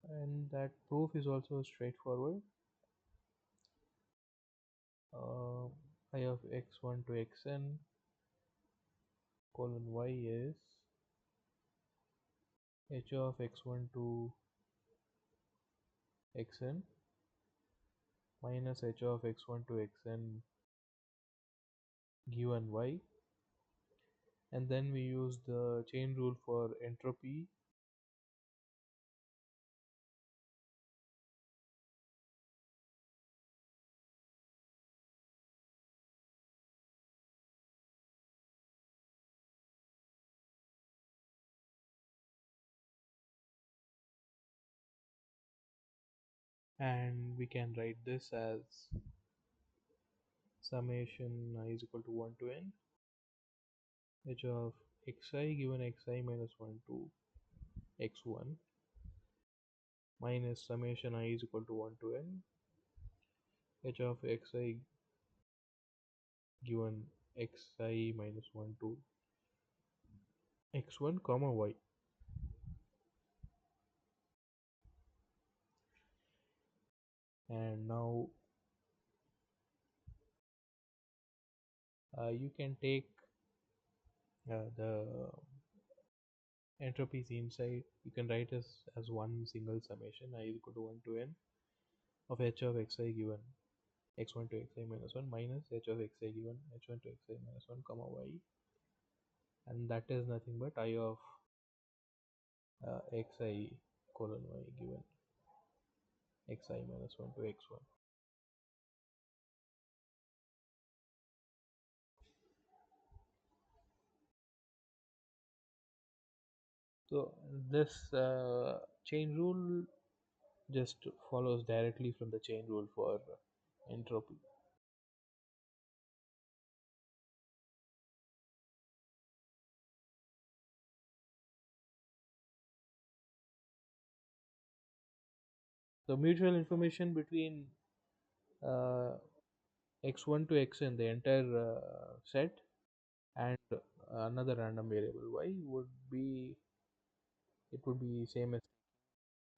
And that proof is also straightforward. uh, I of x1 to xn colon y is h of x1 to xn minus h of x1 to xn given y, and then we use the chain rule for entropy and we can write this as summation I is equal to 1 to n h of xi given xi minus 1 to x1 minus summation I is equal to 1 to n h of xi given xi minus 1 to x1 comma y. And now you can take the entropies inside. You can write as one single summation I is equal to 1 to n of h of xi given x1 to xi minus 1 minus h of xi given h1 to xi minus 1 comma y, and that is nothing but I of xi colon y given xi minus 1 to x1. So this chain rule just follows directly from the chain rule for entropy. The mutual information between uh, x1 to xn, the entire set, and another random variable y would be, it would be same as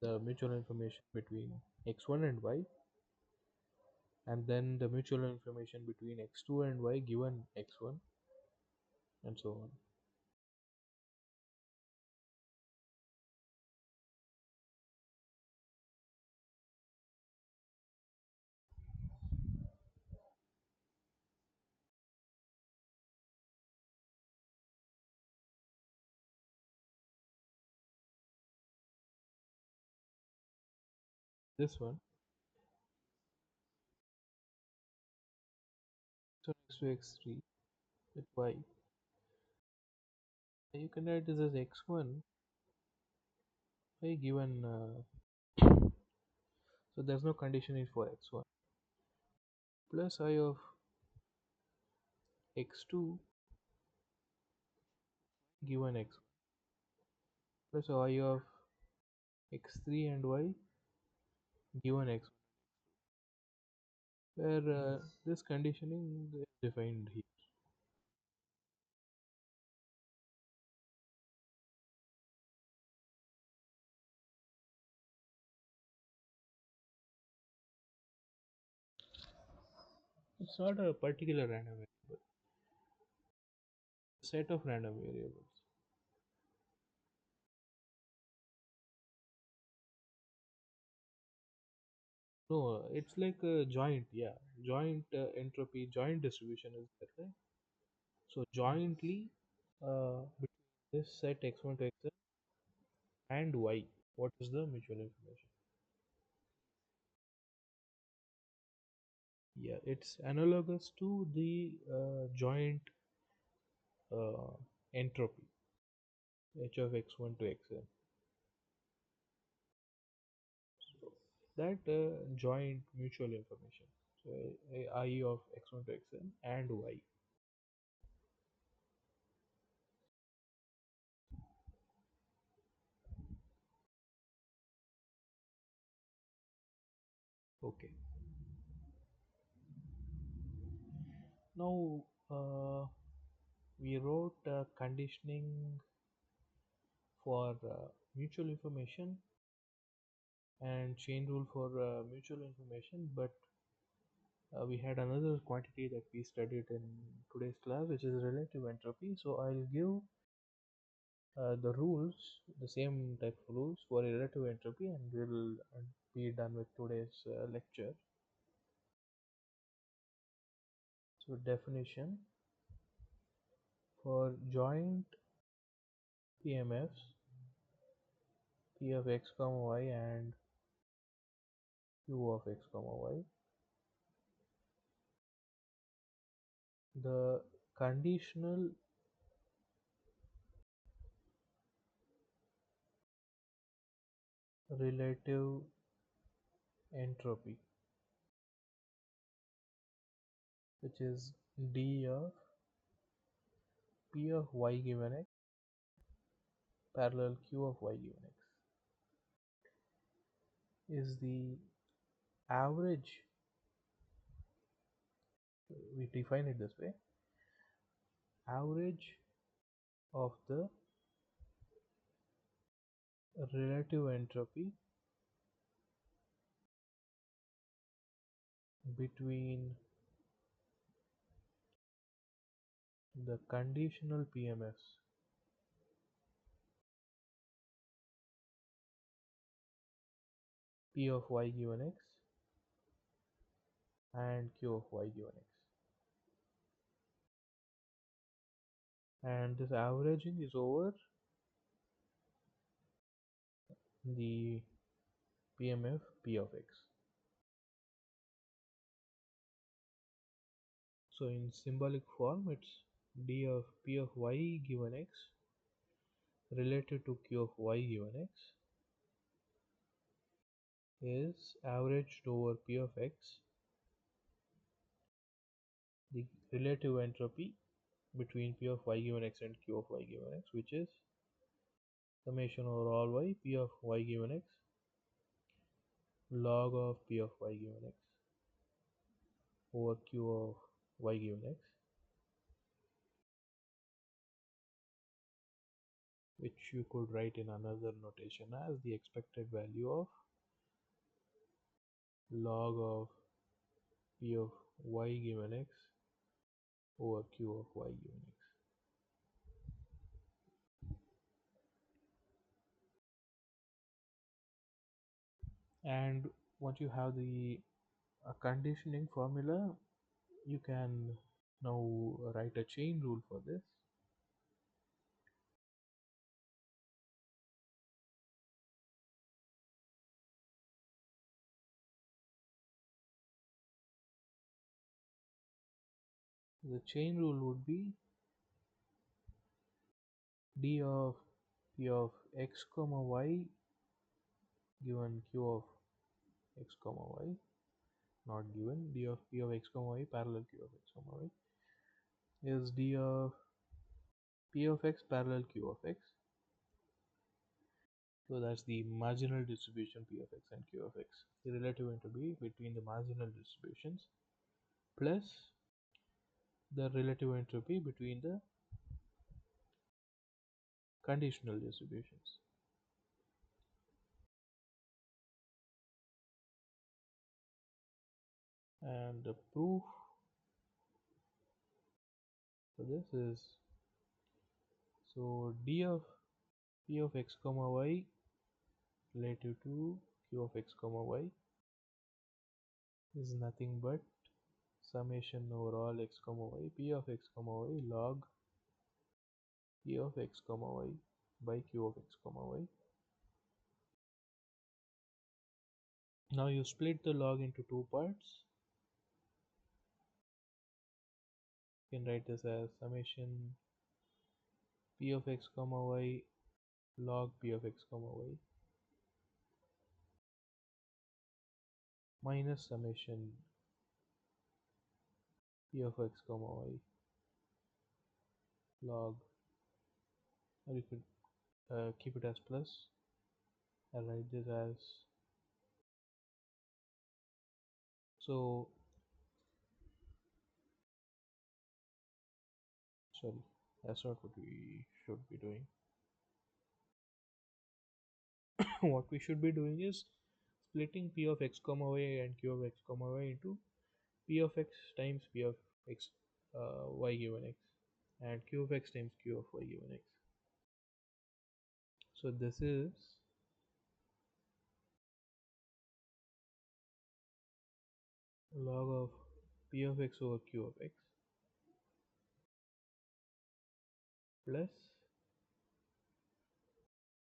the mutual information between x1 and y, and then the mutual information between x2 and y given x1, and so on. This one, so next to x3 with y, you can write this as x1 y given so there's no conditioning for x1 plus I of x2 given x plus I of x3 and y given x, where this conditioning is defined here. It's not a particular random variable, set of random variables. No, it's like a joint, yeah, joint entropy, joint distribution is that, right? So jointly between this set x1 to xn and y, what is the mutual information? Yeah, it's analogous to the joint uh, entropy h of x1 to xn. So that joint mutual information. So I of x1 to xn and y. Okay. Now we wrote conditioning for mutual information and chain rule for mutual information, but we had another quantity that we studied in today's class, which is relative entropy. So I'll give the rules, the same type of rules for relative entropy, and we'll be done with today's lecture. So definition for joint PMFs P of x comma y and Q of x comma y, the conditional relative entropy, which is d of p of y given x parallel q of y given x, is the average. We define it this way: average of the relative entropy between the conditional PMFs P of y given x and Q of y given x. And this averaging is over the PMF P of x. So in symbolic form, it's d of P of y given x related to Q of y given x is averaged over P of x, the relative entropy between P of y given x and Q of y given x, which is summation over all y P of y given x log of P of y given x over Q of y given x, which you could write in another notation as the expected value of log of P of y given x over Q of y given x. And once you have the conditioning formula, you can now write a chain rule for this. The chain rule would be d of P of x comma y given Q of x comma y, not given, d of P of x comma y parallel Q of x comma y is d of P of x parallel Q of x. So that's the marginal distribution P of x and Q of x, the relative entropy between the marginal distributions plus the relative entropy between the conditional distributions. And the proof for this is, so d of P of x comma y relative to Q of x comma y is nothing but summation over all x comma y P of x comma y log P of x comma y by Q of x comma y. Now you split the log into two parts. You can write this as summation P of x comma y log P of x comma y minus summation P of x comma y log, or you could keep it as plus and write this as, so sorry, that's not what we should be doing. What we should be doing is splitting P of x comma y and Q of x comma y into P of x times P of x y given x and Q of x times Q of y given x. So this is log of P of x over Q of x plus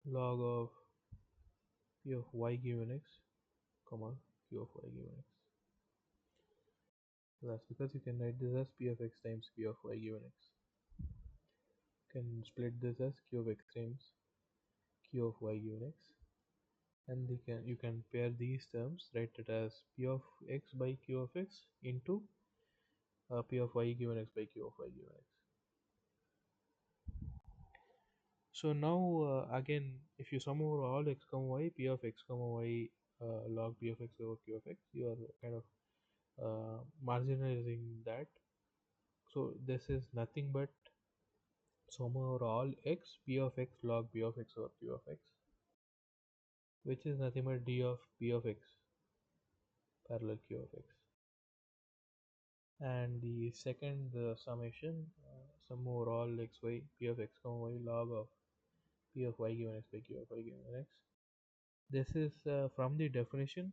log of P of y given x comma Q of y given x. So that's because you can write this as P of x times P of y given x. You can split this as Q of x times Q of y given x. and you can pair these terms, write it as p of x by q of x into p of y given x by q of y given x. So now again, if you sum over all x comma y, p of x comma y log p of x over q of x, you are kind of marginalizing that. So this is nothing but sum over all x, p of x log p of x over q of x, which is nothing but d of p of x parallel q of x. And the second summation, sum over all x y, p of x comma y log of p of y given x by q of y given x. This is from the definition.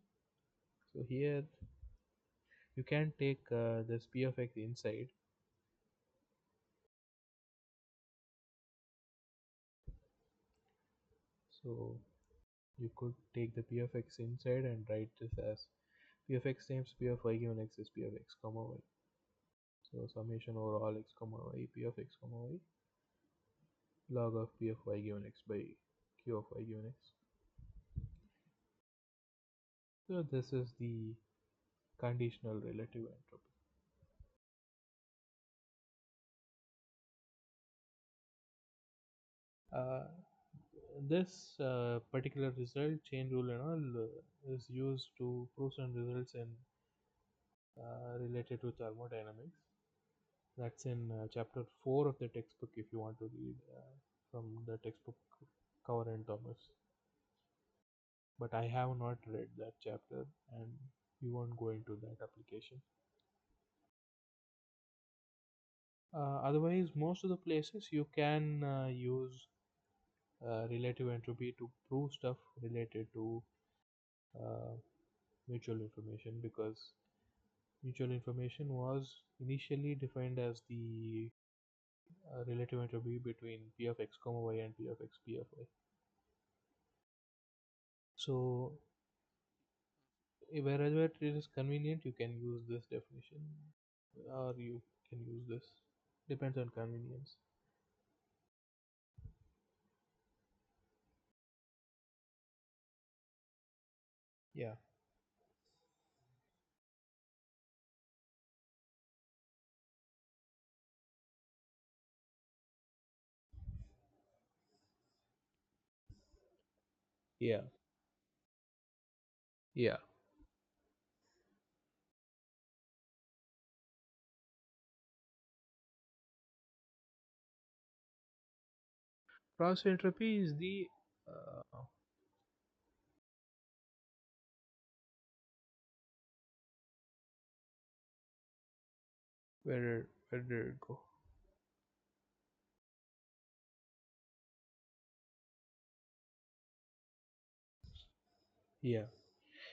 So here you can take this p of x inside. So you could take the p of x inside and write this as p of x times p of y given x is p of x comma y. So summation over all x comma y, p of x comma y log of p of y given x by q of y given x. So this is the conditional relative entropy. Uh, this particular result, chain rule and all, is used to prove some results in related to thermodynamics. That's in chapter 4 of the textbook if you want to read from the textbook cover and Thomas. But I have not read that chapter and we won't go into that application. Otherwise, most of the places you can use relative entropy to prove stuff related to uh, mutual information, because mutual information was initially defined as the relative entropy between p of x comma y and p of x p of y. So wherever it is convenient, you can use this definition, or you can use this. Depends on convenience. Yeah, yeah, yeah. Cross entropy is the uh, where did it go? Yeah.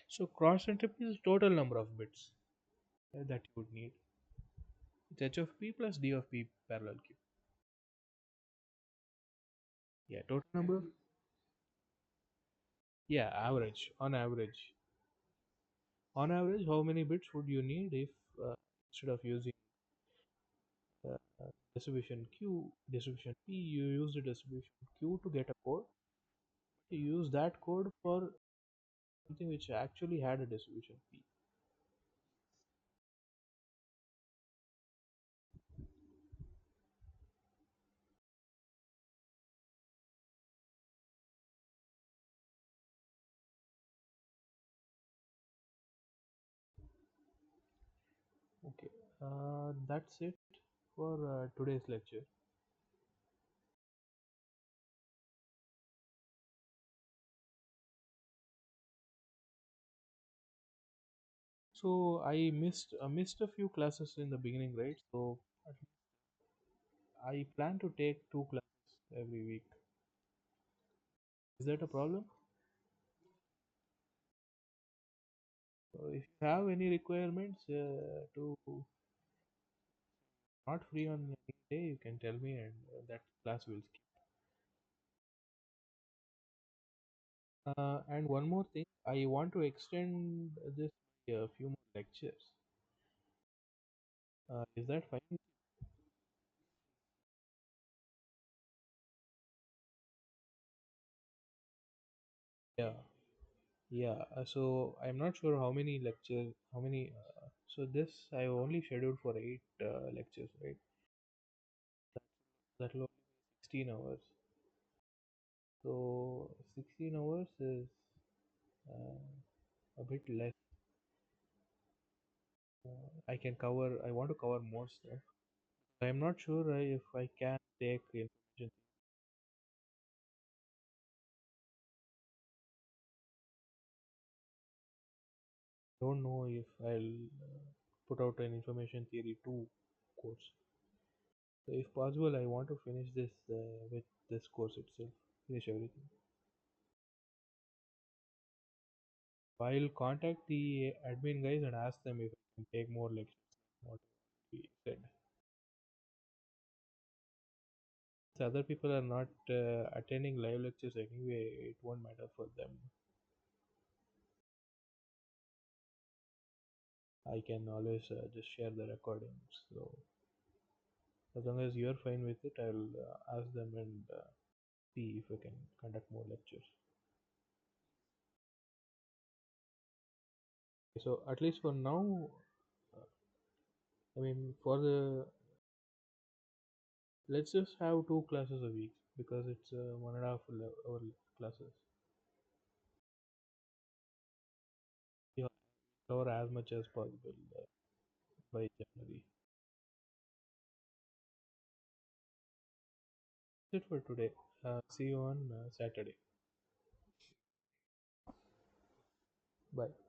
So cross entropy is total number of bits that you would need. It's h of p plus d of p parallel q. Yeah, total number. Yeah, average. On average, how many bits would you need if instead of using distribution q, distribution p, you use the distribution q to get a code. You use that code for something which actually had a distribution p. Okay, that's it for today's lecture. So I missed a few classes in the beginning, right? So I plan to take two classes every week. Is that a problem? So if you have any requirements to not free on any day, you can tell me, and that class will skip. And one more thing, I want to extend this by a few more lectures. Is that fine? Yeah. Yeah, so I'm not sure how many lectures, how many. So this I only scheduled for 8 lectures, right? That will only be 16 hours. So 16 hours is uh, a bit less. I can cover. I want to cover more stuff. I'm not sure if I can take information. Don't know if I'll put out an information theory 2 course. So if possible, I want to finish this with this course itself. Finish everything. I'll contact the admin guys and ask them if I can take more lectures. What we said. If other people are not attending live lectures anyway, it won't matter for them. I can always just share the recordings. So as long as you're fine with it, I'll ask them and see if I can conduct more lectures. So at least for now, I mean, for the let's just have 2 classes a week because it's 1.5 hour classes. Yeah, cover as much as possible by January. That's it for today. See you on Saturday. Bye.